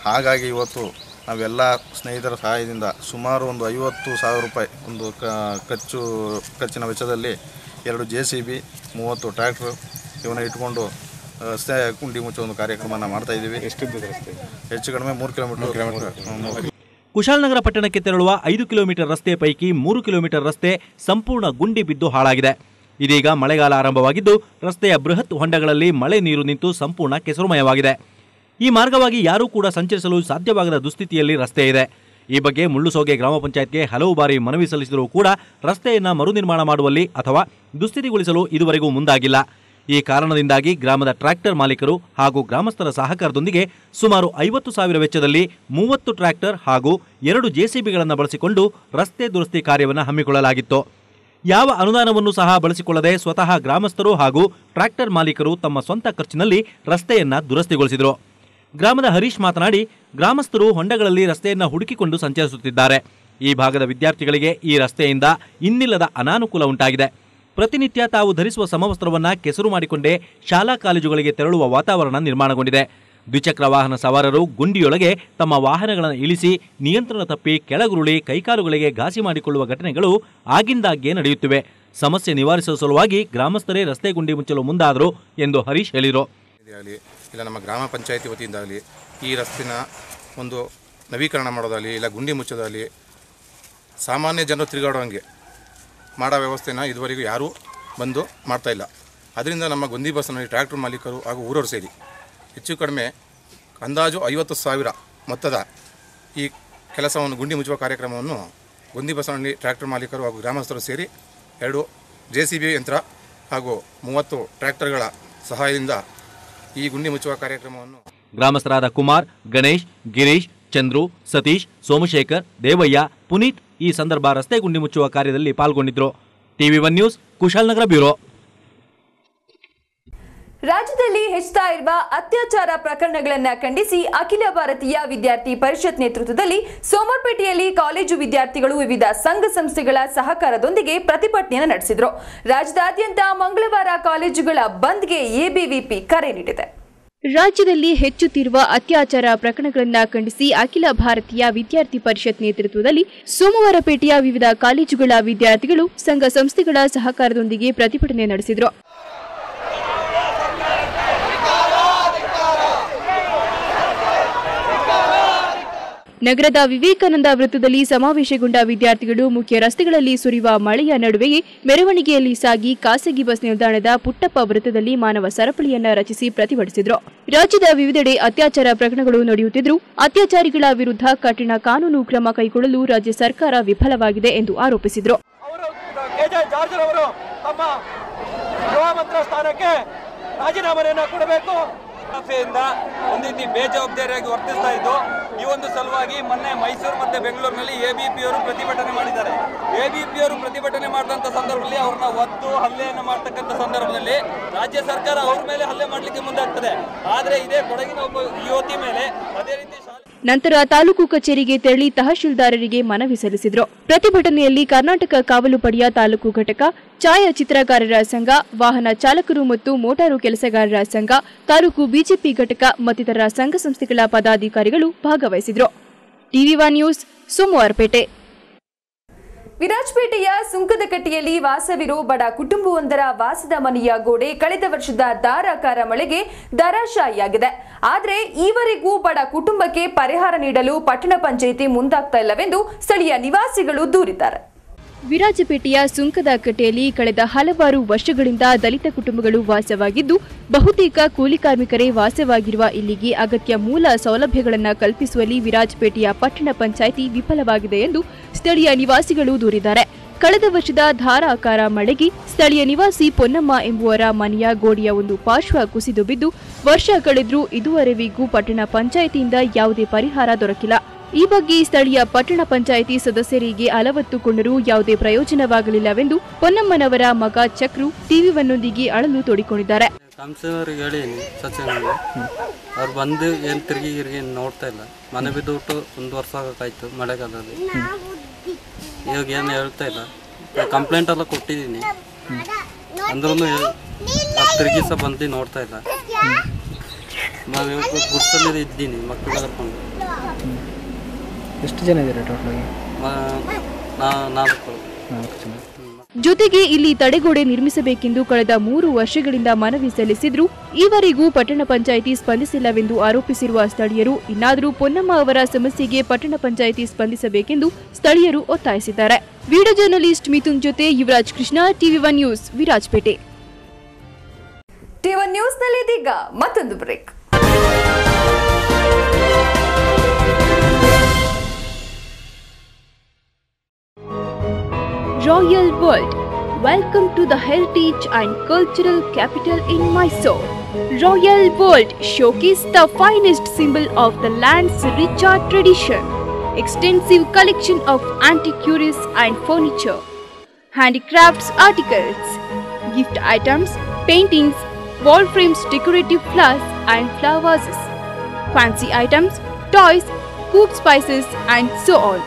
ಹಾಗಾಗಿ ಇವತ್ತು ನಾವೆಲ್ಲ ಸ್ನೇಹಿತರ ಸಹಾಯದಿಂದ ಸುಮಾರು ಒಂದು 50,000 ರೂಪಾಯಿ ಒಂದು ಖರ್ಚಿನ ವೆಚ್ಚದಲ್ಲಿ 2 JCB, 30 ಟ್ರ್ಯಾಕ್ಟರ್ ಇವನ್ನ ಇಟ್ಕೊಂಡು ರಸ್ತೆ ಗುಂಡಿ ಮುಚ್ಚೋ ಒಂದು ಕಾರ್ಯಕ್ರಮನ ಮಾಡ್ತಾ ಇದ್ದೀವಿ. ಹೆಚ್ಚು ಕಡಿಮೆ 3 ಕಿಲೋಮೀಟರ್. ಕುಶಾಲನಗರ ಪಟ್ಟಣಕ್ಕೆ ತೆರಳುವ 5 ಕಿಲೋಮೀಟರ್ ರಸ್ತೆ ಪೈಕಿ 3 ಕಿಲೋಮೀಟರ್ ರಸ್ತೆ ಸಂಪೂರ್ಣ ಗುಂಡಿ ಬಿದ್ದು ಹಾಳಾಗಿದೆ. ಇದೀಗ ಮಳೆಗಾಲ ಆರಂಭವಾಗಿದ್ದು ರಸ್ತೆಯ ಬೃಹತ್ ಹೊಂಡಗಳಲ್ಲಿ ಮಳೆ ನೀರು ನಿಂತು ಸಂಪೂರ್ಣ ಕೆಸರುಮಯವಾಗಿದೆ. ಈ ಮಾರ್ಗವಾಗಿ ಯಾರೂ ಕೂಡ ಸಂಚರಿಸಲು ಸಾಧ್ಯವಾಗದ ದುಸ್ಥಿತಿಯಲ್ಲಿ ರಸ್ತೆ ಇದೆ. ಈ ಬಗ್ಗೆ ಮುಳ್ಳುಸೋಗೆ ಗ್ರಾಮ ಪಂಚಾಯತ್ಗೆ ಹಲವು ಬಾರಿ ಮನವಿ ಸಲ್ಲಿಸಿದರೂ ಕೂಡ ರಸ್ತೆಯನ್ನು ಮರು ನಿರ್ಮಾಣ ಮಾಡುವಲ್ಲಿ ಅಥವಾ ದುಸ್ಥಿತಿಗೊಳಿಸಲು ಇದುವರೆಗೂ ಮುಂದಾಗಿಲ್ಲ. ಈ ಕಾರಣದಿಂದಾಗಿ ಗ್ರಾಮದ ಟ್ರ್ಯಾಕ್ಟರ್ ಮಾಲೀಕರು ಹಾಗೂ ಗ್ರಾಮಸ್ಥರ ಸಹಕಾರದೊಂದಿಗೆ ಸುಮಾರು 50,000 ವೆಚ್ಚದಲ್ಲಿ 30 ಟ್ರ್ಯಾಕ್ಟರ್ ಹಾಗೂ 2 JCBಗಳನ್ನು ಬಳಸಿಕೊಂಡು ರಸ್ತೆ ದುರಸ್ತಿ ಕಾರ್ಯವನ್ನು ಹಮ್ಮಿಕೊಳ್ಳಲಾಗಿತ್ತು. ಯಾವ ಅನುದಾನವನ್ನು ಸಹ ಬಳಸಿಕೊಳ್ಳದೆ ಸ್ವತಃ ಗ್ರಾಮಸ್ಥರು ಹಾಗೂ ಟ್ರ್ಯಾಕ್ಟರ್ ಮಾಲೀಕರು ತಮ್ಮ ಸ್ವಂತ ಖರ್ಚಿನಲ್ಲಿ ರಸ್ತೆಯನ್ನು ದುರಸ್ತಿಗೊಳಿಸಿದರು. ಗ್ರಾಮದ ಹರೀಶ್ ಮಾತನಾಡಿ, ಗ್ರಾಮಸ್ಥರು ಹೊಂಡಗಳಲ್ಲಿ ರಸ್ತೆಯನ್ನು ಹುಡುಕಿಕೊಂಡು ಸಂಚರಿಸುತ್ತಿದ್ದಾರೆ. ಈ ಭಾಗದ ವಿದ್ಯಾರ್ಥಿಗಳಿಗೆ ಈ ರಸ್ತೆಯಿಂದ ಇನ್ನಿಲ್ಲದ ಅನಾನುಕೂಲ ಉಂಟಾಗಿದೆ. ಪ್ರತಿನಿತ್ಯ ತಾವು ಧರಿಸುವ ಸಮವಸ್ತ್ರವನ್ನು ಕೆಸರು ಮಾಡಿಕೊಂಡೇ ಶಾಲಾ ಕಾಲೇಜುಗಳಿಗೆ ತೆರಳುವ ವಾತಾವರಣ ನಿರ್ಮಾಣಗೊಂಡಿದೆ. ದ್ವಿಚಕ್ರ ವಾಹನ ಸವಾರರು ಗುಂಡಿಯೊಳಗೆ ತಮ್ಮ ವಾಹನಗಳನ್ನು ಇಳಿಸಿ ನಿಯಂತ್ರಣ ತಪ್ಪಿ ಕೆಳಗುರುಳಿ ಕೈಕಾಲುಗಳಿಗೆ ಘಾಸಿ ಮಾಡಿಕೊಳ್ಳುವ ಘಟನೆಗಳು ಆಗಿಂದಾಗ್ಗೆ ನಡೆಯುತ್ತಿವೆ. ಸಮಸ್ಯೆ ನಿವಾರಿಸುವ ಸಲುವಾಗಿ ಗ್ರಾಮಸ್ಥರೇ ರಸ್ತೆ ಗುಂಡಿ ಮುಚ್ಚಲು ಮುಂದಾದರು ಎಂದು ಹರೀಶ್ ಹೇಳಿದರು. ಇಲ್ಲ ನಮ್ಮ ಗ್ರಾಮ ಪಂಚಾಯಿತಿ ವತಿಯಿಂದಾಗಲಿ ಈ ರಸ್ತೆನ ಒಂದು ನವೀಕರಣ ಮಾಡೋದಾಗಲಿ ಇಲ್ಲ ಗುಂಡಿ ಮುಚ್ಚೋದಾಗಲಿ ಸಾಮಾನ್ಯ ಜನರು ತಿರುಗಾಡುವಂಗೆ ಮಾಡೋ ವ್ಯವಸ್ಥೆನ ಇದುವರೆಗೂ ಯಾರೂ ಬಂದು ಮಾಡ್ತಾಯಿಲ್ಲ. ಅದರಿಂದ ನಮ್ಮ ಗೊಂದಿ ಬಸ್ನಲ್ಲಿ ಟ್ರ್ಯಾಕ್ಟರ್ ಮಾಲೀಕರು ಹಾಗೂ ಊರವರು ಸೇರಿ ಹೆಚ್ಚು ಕಡಿಮೆ ಅಂದಾಜು 50,000 ಮೊತ್ತದ ಈ ಕೆಲಸವನ್ನು ಗುಂಡಿ ಮುಚ್ಚುವ ಕಾರ್ಯಕ್ರಮವನ್ನು ಗೊಂದಿ ಬಸ್ನಲ್ಲಿ ಟ್ರ್ಯಾಕ್ಟರ್ ಮಾಲೀಕರು ಹಾಗೂ ಗ್ರಾಮಸ್ಥರು ಸೇರಿ 2 JCB ಯಂತ್ರ ಹಾಗೂ 30 ಟ್ರ್ಯಾಕ್ಟರ್ಗಳ ಸಹಾಯದಿಂದ ಈ ಗುಂಡಿ ಮುಚ್ಚುವ ಕಾರ್ಯಕ್ರಮವನ್ನು ಗ್ರಾಮಸ್ಥರಾದ ಕುಮಾರ್, ಗಣೇಶ್, ಗಿರೀಶ್, ಚಂದ್ರು, ಸತೀಶ್, ಸೋಮಶೇಖರ್, ದೇವಯ್ಯ, ಪುನೀತ್ ಈ ಸಂದರ್ಭ ರಸ್ತೆ ಗುಂಡಿ ಮುಚ್ಚುವ ಕಾರ್ಯದಲ್ಲಿ ಪಾಲ್ಗೊಂಡಿದ್ದರು. TV1 news, Kushalnagar bureau. ರಾಜ್ಯದಲ್ಲಿ ಹೆಚ್ಚುತ್ತಾ ಇರುವ ಅತ್ಯಾಚಾರ ಪ್ರಕರಣಗಳನ್ನು ಖಂಡಿಸಿ ಅಖಿಲ ಭಾರತೀಯ ವಿದ್ಯಾರ್ಥಿ ಪರಿಷತ್ ನೇತೃತ್ವದಲ್ಲಿ ಸೋಮವಾರಪೇಟೆಯಲ್ಲಿ ಕಾಲೇಜು ವಿದ್ಯಾರ್ಥಿಗಳು ವಿವಿಧ ಸಂಘ ಸಂಸ್ಥೆಗಳ ಸಹಕಾರದೊಂದಿಗೆ ಪ್ರತಿಭಟನೆಯನ್ನು ನಡೆಸಿದರು. ರಾಜ್ಯದಾದ್ಯಂತ ಮಂಗಳವಾರ ಕಾಲೇಜುಗಳ ಬಂದ್ಗೆ ಎಬಿವಿಪಿ ಕರೆ ನೀಡಿದೆ. ರಾಜ್ಯದಲ್ಲಿ ಹೆಚ್ಚುತ್ತಿರುವ ಅತ್ಯಾಚಾರ ಪ್ರಕರಣಗಳನ್ನು ಖಂಡಿಸಿ ಅಖಿಲ ಭಾರತೀಯ ವಿದ್ಯಾರ್ಥಿ ಪರಿಷತ್ ನೇತೃತ್ವದಲ್ಲಿ ಸೋಮವಾರಪೇಟೆಯ ವಿವಿಧ ಕಾಲೇಜುಗಳ ವಿದ್ಯಾರ್ಥಿಗಳು ಸಂಘ ಸಂಸ್ಥೆಗಳ ಸಹಕಾರದೊಂದಿಗೆ ಪ್ರತಿಭಟನೆ ನಡೆಸಿದರು. ನಗರದ ವಿವೇಕಾನಂದ ವೃತ್ತದಲ್ಲಿ ಸಮಾವೇಶಗೊಂಡ ವಿದ್ಯಾರ್ಥಿಗಳು ಮುಖ್ಯ ರಸ್ತೆಗಳಲ್ಲಿ ಸುರಿಯುವ ಮಳೆಯ ನಡುವೆಯೇ ಮೆರವಣಿಗೆಯಲ್ಲಿ ಸಾಗಿ ಖಾಸಗಿ ಬಸ್ ನಿಲ್ದಾಣದ ಪುಟ್ಟಪ್ಪ ವೃತ್ತದಲ್ಲಿ ಮಾನವ ಸರಪಳಿಯನ್ನ ರಚಿಸಿ ಪ್ರತಿಭಟಿಸಿದರು. ರಾಜ್ಯದ ವಿವಿಧೆಡೆ ಅತ್ಯಾಚಾರ ಪ್ರಕರಣಗಳು ನಡೆಯುತ್ತಿದ್ದರೂ ಅತ್ಯಾಚಾರಿಗಳ ವಿರುದ್ಧ ಕಠಿಣ ಕಾನೂನು ಕ್ರಮ ಕೈಗೊಳ್ಳಲು ರಾಜ್ಯ ಸರ್ಕಾರ ವಿಫಲವಾಗಿದೆ ಎಂದು ಆರೋಪಿಸಿದರು. ರಾಜೀನಾಮೆಯನ್ನು ಕೊಡಬೇಕು. ಒಂದು ರೀತಿ ಬೇಜವಾಬ್ದಾರಿಯಾಗಿ ವರ್ತಿಸ್ತಾ ಇದ್ದು ಈ ಒಂದು ಸಲುವಾಗಿ ಮೊನ್ನೆ ಮೈಸೂರು ಮತ್ತೆ ಬೆಂಗಳೂರಿನಲ್ಲಿ ಎಬಿಪಿಯವರು ಪ್ರತಿಭಟನೆ ಮಾಡಿದ್ದಾರೆ. ಎಬಿಪಿಯವರು ಪ್ರತಿಭಟನೆ ಮಾಡಿದಂಥ ಸಂದರ್ಭದಲ್ಲಿ ಅವ್ರನ್ನ ಒತ್ತು ಹಲ್ಲೆಯನ್ನು ಮಾಡ್ತಕ್ಕಂಥ ಸಂದರ್ಭದಲ್ಲಿ ರಾಜ್ಯ ಸರ್ಕಾರ ಅವ್ರ ಮೇಲೆ ಹಲ್ಲೆ ಮಾಡಲಿಕ್ಕೆ ಮುಂದಾಗ್ತದೆ. ಆದರೆ ಇದೇ ಕೊಡಗಿನ ಒಬ್ಬ ಯುವತಿ ಮೇಲೆ ಅದೇ ರೀತಿ ನಂತರ ತಾಲೂಕು ಕಚೇರಿಗೆ ತೆರಳಿ ತಹಶೀಲ್ದಾರರಿಗೆ ಮನವಿ ಸಲ್ಲಿಸಿದರು. ಪ್ರತಿಭಟನೆಯಲ್ಲಿ ಕರ್ನಾಟಕ ಕಾವಲು ಪಡೆಯ ತಾಲೂಕು ಘಟಕ, ಛಾಯಾಚಿತ್ರಕಾರರ ಸಂಘ, ವಾಹನ ಚಾಲಕರು ಮತ್ತು ಮೋಟಾರು ಕೆಲಸಗಾರರ ಸಂಘ, ತಾಲೂಕು ಬಿಜೆಪಿ ಘಟಕ ಮತ್ತಿತರ ಸಂಘ ಸಂಸ್ಥೆಗಳ ಪದಾಧಿಕಾರಿಗಳು ಭಾಗವಹಿಸಿದರು. TV1 news, Somwarpet. ವಿರಾಜಪೇಟೆಯ ಸುಂಕದಕಟ್ಟೆಯಲ್ಲಿ ವಾಸವಿರೋ ಬಡ ಕುಟುಂಬವೊಂದರ ವಾಸದ ಮನೆಯ ಗೋಡೆ ಕಳೆದ ವರ್ಷದ ಧಾರಾಕಾರ ಮಳೆಗೆ ಧರಾಶಾಯಿಯಾಗಿದೆ. ಆದರೆ ಈವರೆಗೂ ಬಡ ಕುಟುಂಬಕ್ಕೆ ಪರಿಹಾರ ನೀಡಲು ಪಟ್ಟಣ ಪಂಚಾಯಿತಿ ಮುಂದಾಗ್ತಾ ಇಲ್ಲವೆಂದು ಸ್ಥಳೀಯ ನಿವಾಸಿಗಳು ದೂರಿದ್ದಾರೆ. ವಿರಾಜಪೇಟೆಯ ಸುಂಕದಕಟ್ಟೆಯಲ್ಲಿ ಕಳೆದ ಹಲವಾರು ವರ್ಷಗಳಿಂದ ದಲಿತ ಕುಟುಂಬಗಳು ವಾಸವಾಗಿದ್ದು ಬಹುತೇಕ ಕೂಲಿ ಕಾರ್ಮಿಕರೇ ವಾಸವಾಗಿರುವ ಇಲ್ಲಿಗೆ ಅಗತ್ಯ ಮೂಲ ಸೌಲಭ್ಯಗಳನ್ನು ಕಲ್ಪಿಸುವಲ್ಲಿ ವಿರಾಜಪೇಟೆಯ ಪಟ್ಟಣ ಪಂಚಾಯಿತಿ ವಿಫಲವಾಗಿದೆ ಎಂದು ಸ್ಥಳೀಯ ನಿವಾಸಿಗಳು ದೂರಿದ್ದಾರೆ. ಕಳೆದ ವರ್ಷದ ಧಾರಾಕಾರ ಮಳೆಗೆ ಸ್ಥಳೀಯ ನಿವಾಸಿ ಪೊನ್ನಮ್ಮ ಎಂಬುವರ ಮನೆಯ ಗೋಡೆಯ ಒಂದು ಪಾರ್ಶ್ವ ಕುಸಿದು ಬಿದ್ದು ವರ್ಷ ಕಳೆದರೂ ಇದುವರೆವಿಗೂ ಪಟ್ಟಣ ಪಂಚಾಯಿತಿಯಿಂದ ಯಾವುದೇ ಪರಿಹಾರ ದೊರಕಿಲ್ಲ. ಈ ಬಗ್ಗೆ ಸ್ಥಳೀಯ ಪಟ್ಟಣ ಪಂಚಾಯಿತಿ ಸದಸ್ಯರಿಗೆ ಅಲವತ್ತುಕೊಂಡರೂ ಯಾವುದೇ ಪ್ರಯೋಜನವಾಗಲಿಲ್ಲವೆಂದು ಪೊನ್ನಮ್ಮನವರ ಮಗ ಚಕ್ರು TV1ನೊಂದಿಗೆ ಅಳಲು ತೋಡಿಕೊಂಡಿದ್ದಾರೆ. ಕೌನ್ಸಿಲರ್ಗೆ ಹೇಳೀನಿ ಸಚಿವನಿಗೆ, ಅವ್ರು ಬಂದು ಏನು ತಿರುಗಿ ನೋಡ್ತಾ ಇಲ್ಲ. ಮನೆ ಬಿದ್ದುಬಿಟ್ಟು 1 ವರ್ಷ ಆಗೋಕ್ಕಾಯ್ತು ಮಳೆಗಾಲದಲ್ಲಿ. ಇವಾಗ ಏನು ಹೇಳ್ತಾ ಇಲ್ಲ. ಕಂಪ್ಲೇಂಟ್ ಎಲ್ಲ ಕೊಟ್ಟಿದ್ದೀನಿ, ಅಂದ್ರೂ ತಿರುಗಿ ಸಹ ಬಂದು ನೋಡ್ತಾ ಇಲ್ಲ. ಗುಡ್ಸಲ್ಲಿ ಇದ್ದೀನಿ ಮಕ್ಕಳು ಕರ್ಕೊಂಡು. ಎಷ್ಟು ಜನ ಇದ್ದಾರೆ ಟೋಟಲ್? 4 ಜನ. ಜೊತೆಗೆ ಇಲ್ಲಿ ತಡೆಗೋಡೆ ನಿರ್ಮಿಸಬೇಕೆಂದು ಕಳೆದ 3 ವರ್ಷಗಳಿಂದ ಮನವಿ ಸಲ್ಲಿಸಿದ್ರೂ ಈವರೆಗೂ ಪಟ್ಟಣ ಪಂಚಾಯಿತಿ ಸ್ಪಂದಿಸಿಲ್ಲವೆಂದು ಆರೋಪಿಸಿರುವ ಸ್ಥಳೀಯರು ಇನ್ನಾದರೂ ಪೊನ್ನಮ್ಮ ಅವರ ಸಮಸ್ಯೆಗೆ ಪಟ್ಟಣ ಪಂಚಾಯಿತಿ ಸ್ಪಂದಿಸಬೇಕೆಂದು ಸ್ಥಳೀಯರು ಒತ್ತಾಯಿಸಿದ್ದಾರೆ. ವಿಡಿಯೋ ಜರ್ನಲಿಸ್ಟ್ ಮಿಥುನ್ ಜೊತೆ Yuvaraj Krishna, TV1 news, Virajpet. TV1 ನ್ಯೂಸ್ನಲ್ಲಿ ಇದೀಗ ಮತ್ತೊಂದು break. Royal World. Welcome to the heritage and cultural capital in Mysore. Royal World showcases the finest symbol of the land's richer tradition. Extensive collection of antiquities and furniture, handicrafts articles, gift items, paintings, wall frames, decorative flowers and flower vases. fancy items, toys, cooked spices and so on.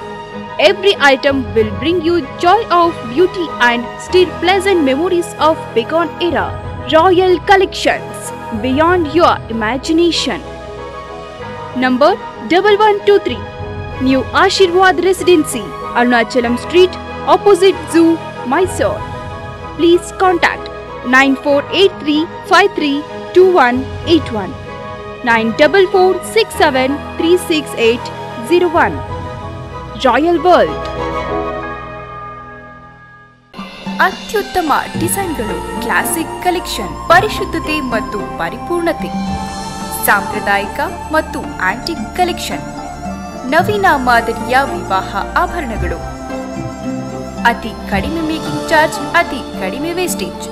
Every item will bring you joy of beauty and still pleasant memories of bygone era. Royal Collections, beyond your imagination. Number 1123, New Ashirwad Residency, Arunachalam Street, opposite Zoo, Mysore. Please contact 9483532181, 9446736801. Royal world. ಅತ್ಯುತ್ತಮ ಡಿಸೈನ್ಗಳು, classic collection, ಪರಿಶುದ್ಧತೆ ಮತ್ತು ಪರಿಪೂರ್ಣತೆ, ಸಾಂಪ್ರದಾಯಿಕ ಮತ್ತು antique collection, ನವೀನ ಮಾದರಿಯ ವಿವಾಹ ಆಭರಣಗಳು, ಅತಿ ಕಡಿಮೆ making charge, ಅತಿ ಕಡಿಮೆ ವೇಸ್ಟೇಜ್.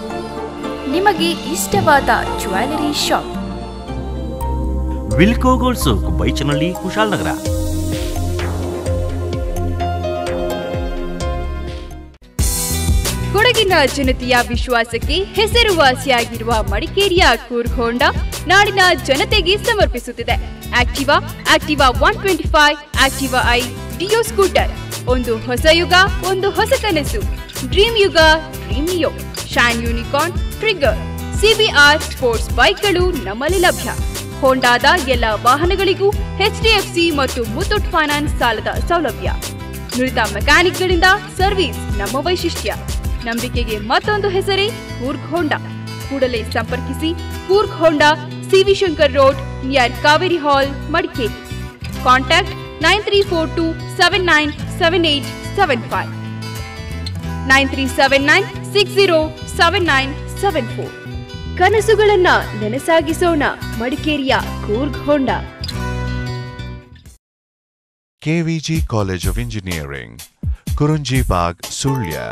ನಿಮಗೆ ಇಷ್ಟವಾದ ಜ್ಯುವೆಲರಿ ಶಾಪ್ ವಿಲ್ಕೋ ಗೋಲ್ಡ್ ಸೂಕ್, ಬೈಚನಹಳ್ಳಿ, ಕುಶಾಲನಗರ. ಕೊಡಗಿನ ಜನತೆಯ ವಿಶ್ವಾಸಕ್ಕೆ ಹೆಸರುವಾಸಿಯಾಗಿರುವ ಮಡಿಕೇರಿಯ ಕೂರ್ಗ್ ಹೋಂಡಾ ನಾಡಿನ ಜನತೆಗೆ ಸಮರ್ಪಿಸುತ್ತಿದೆ Activa 125, Activa i Dio scooter. ಒಂದು ಹೊಸ ಯುಗ, ಒಂದು ಹೊಸ ಕನಸು. Dream Yuga, Dream Yo. Shine Unicorn, Trigger, CBR sports ಬೈಕ್ಗಳು ನಮ್ಮಲ್ಲಿ ಲಭ್ಯ. ಹೋಂಡಾದ ಎಲ್ಲ ವಾಹನಗಳಿಗೂ HDFC ಮತ್ತು ಮುತ್ತೂಟ್ ಫೈನಾನ್ಸ್ ಸಾಲದ ಸೌಲಭ್ಯ. ನುರಿತ ಮೆಕ್ಯಾನಿಕ್ಗಳಿಂದ ಸರ್ವಿಸ್ ನಮ್ಮ ವೈಶಿಷ್ಟ್ಯ. ನಂಬಿಕೆಗೆ ಮತ್ತೊಂದು ಹೆಸರೇ ಕೂರ್ಗ್ ಹೋಂಡಾ. ಕೂಡಲೇ ಸಂಪರ್ಕಿಸಿ. Coorg Honda, CV Shankar road, near Kaveri hall, Madikeri. Contact 9342797875, 9379607974. ಕನಸುಗಳನ್ನ ನನಸಾಗಿಸೋಣ, ಮಡಿಕೇರಿಯ Coorg Honda. KVG College of Engineering, Kurunji Bagh, Sulya,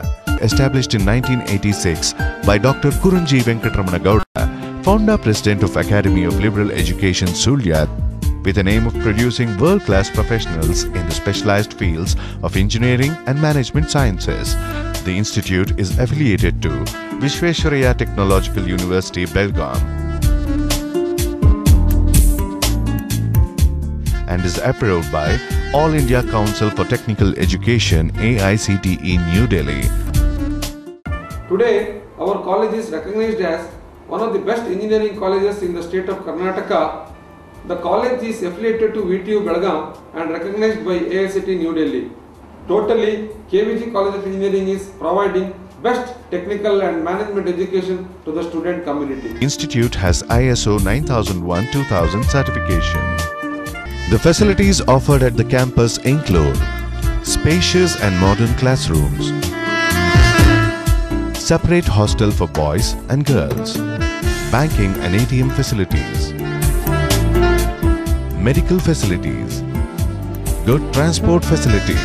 established in 1986 by Dr. Kurunji Venkatramana Gowda, founder president of Academy of Liberal Education, Sulya, with an aim of producing world-class professionals in the specialized fields of engineering and management sciences. The institute is affiliated to Vishveshwaraya Technological University, Belgaum, and is approved by All India Council for Technical Education, AICTE, New Delhi. Today, our college is recognized as one of the best engineering colleges in the state of Karnataka. The college is affiliated to VTU Belgaum and recognized by AICTE New Delhi. Totally, KVG College of Engineering is providing best technical and management education to the student community. Institute has ISO 9001-2000 certification. The facilities offered at the campus include spacious and modern classrooms, separate hostel for boys and girls, banking and ATM facilities, medical facilities, good transport facility,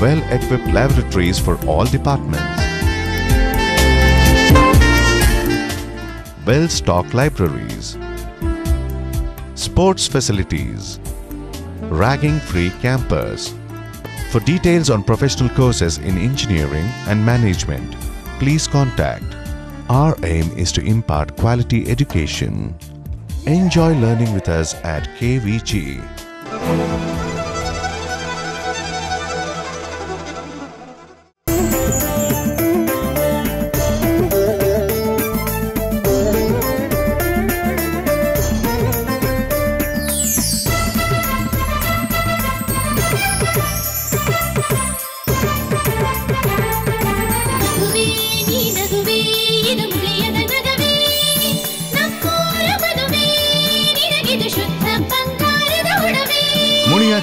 well-equipped laboratories for all departments, well-stocked libraries, sports facilities, ragging-free campus. For details on professional courses in engineering and management, please contact. Our aim is to impart quality education. Enjoy learning with us at KVG.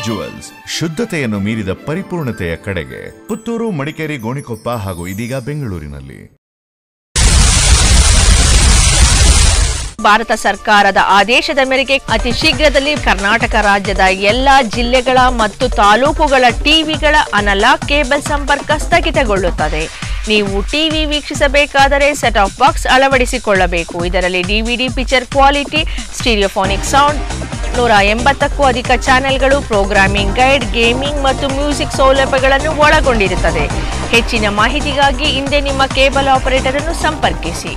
Jewels, ಶುದ್ಧತೆಯನ್ನು ಮೀರಿದ ಪರಿಪೂರ್ಣತೆಯ ಕಡೆಗೆ. ಪುತ್ತೂರು, ಮಡಿಕೇರಿ, ಗೋಣಿಕೊಪ್ಪ ಹಾಗೂ ಇದೀಗ ಬೆಂಗಳೂರಿನಲ್ಲಿ. ಭಾರತ ಸರ್ಕಾರದ ಆದೇಶದ ಮೇರೆಗೆ ಅತಿ ಶೀಘ್ರದಲ್ಲಿ ಕರ್ನಾಟಕ ರಾಜ್ಯದ ಎಲ್ಲಾ ಜಿಲ್ಲೆಗಳ ಮತ್ತು ತಾಲೂಕುಗಳ ಟಿವಿಗಳ ಅನಲಾಗ್ ಕೇಬಲ್ ಸಂಪರ್ಕ ಸ್ಥಗಿತಗೊಳ್ಳುತ್ತದೆ. ನೀವು ಟಿವಿ ವೀಕ್ಷಿಸಬೇಕಾದರೆ ಸೆಟ್ ಆಫ್ ಬಾಕ್ಸ್ ಅಳವಡಿಸಿಕೊಳ್ಳಬೇಕು. ಇದರಲ್ಲಿ DVD picture quality, stereophonic sound, 180ಕ್ಕೂ ಅಧಿಕ ಚಾನೆಲ್ಗಳು, ಪ್ರೋಗ್ರಾಮಿಂಗ್ ಗೈಡ್, ಗೇಮಿಂಗ್ ಮತ್ತು ಮ್ಯೂಸಿಕ್ ಸೌಲಭ್ಯಗಳನ್ನು ಒಳಗೊಂಡಿರುತ್ತದೆ. ಹೆಚ್ಚಿನ ಮಾಹಿತಿಗಾಗಿ ಹಿಂದೆ ನಿಮ್ಮ ಕೇಬಲ್ ಆಪರೇಟರ್ ಅನ್ನು ಸಂಪರ್ಕಿಸಿ.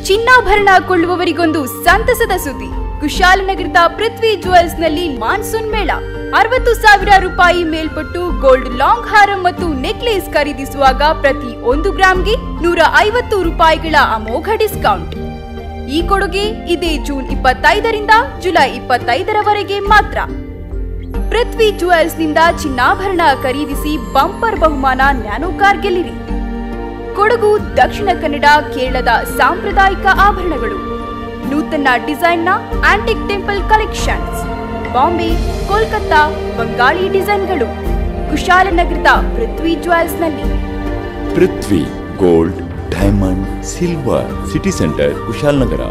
ಚಿನ್ನಾಭರಣ ಕೊಳ್ಳುವವರಿಗೊಂದು ಸಂತಸದ ಸುದ್ದಿ. ಕುಶಾಲನಗರದ ಪೃಥ್ವಿ ಜುವೆಲ್ಸ್ ನಲ್ಲಿ ಮಾನ್ಸೂನ್ ಮೇಳ. 60,000 ರೂಪಾಯಿ ಮೇಲ್ಪಟ್ಟು ಗೋಲ್ಡ್ ಲಾಂಗ್ ಹಾರ ಮತ್ತು ನೆಕ್ಲೇಸ್ ಖರೀದಿಸುವಾಗ ಪ್ರತಿ 1 ಗ್ರಾಂಗೆ 150 ರೂಪಾಯಿಗಳ ಅಮೋಘ ಡಿಸ್ಕೌಂಟ್. ಈ ಕೊಡುಗೆ ಇದೇ ಜೂನ್ 25ರಿಂದ ಜುಲೈ 25ರವರೆಗೆ ಮಾತ್ರ. ಪೃಥ್ವಿ ಜುವೆಲ್ಸ್ ನಿಂದ ಚಿನ್ನಾಭರಣ ಖರೀದಿಸಿ ಬಂಪರ್ ಬಹುಮಾನ ನ್ಯಾನೋ ಕಾರ್ ಗೆಲ್ಲಿರಿ. ಕೊಡಗು, ದಕ್ಷಿಣ ಕನ್ನಡ, ಕೇರಳದ ಸಾಂಪ್ರದಾಯಿಕ ಆಭರಣಗಳು, ನೂತನ ಡಿಸೈನ್ನ antique temple collections, Bombay, Kolkata, Bengali ಡಿಸೈನ್ಗಳು, ಕುಶಾಲನಗರದ ಪೃಥ್ವಿ ಜುವೆಲ್ಸ್ನಲ್ಲಿ. Prithvi gold, diamond, silver, city centre, Kushalnagar.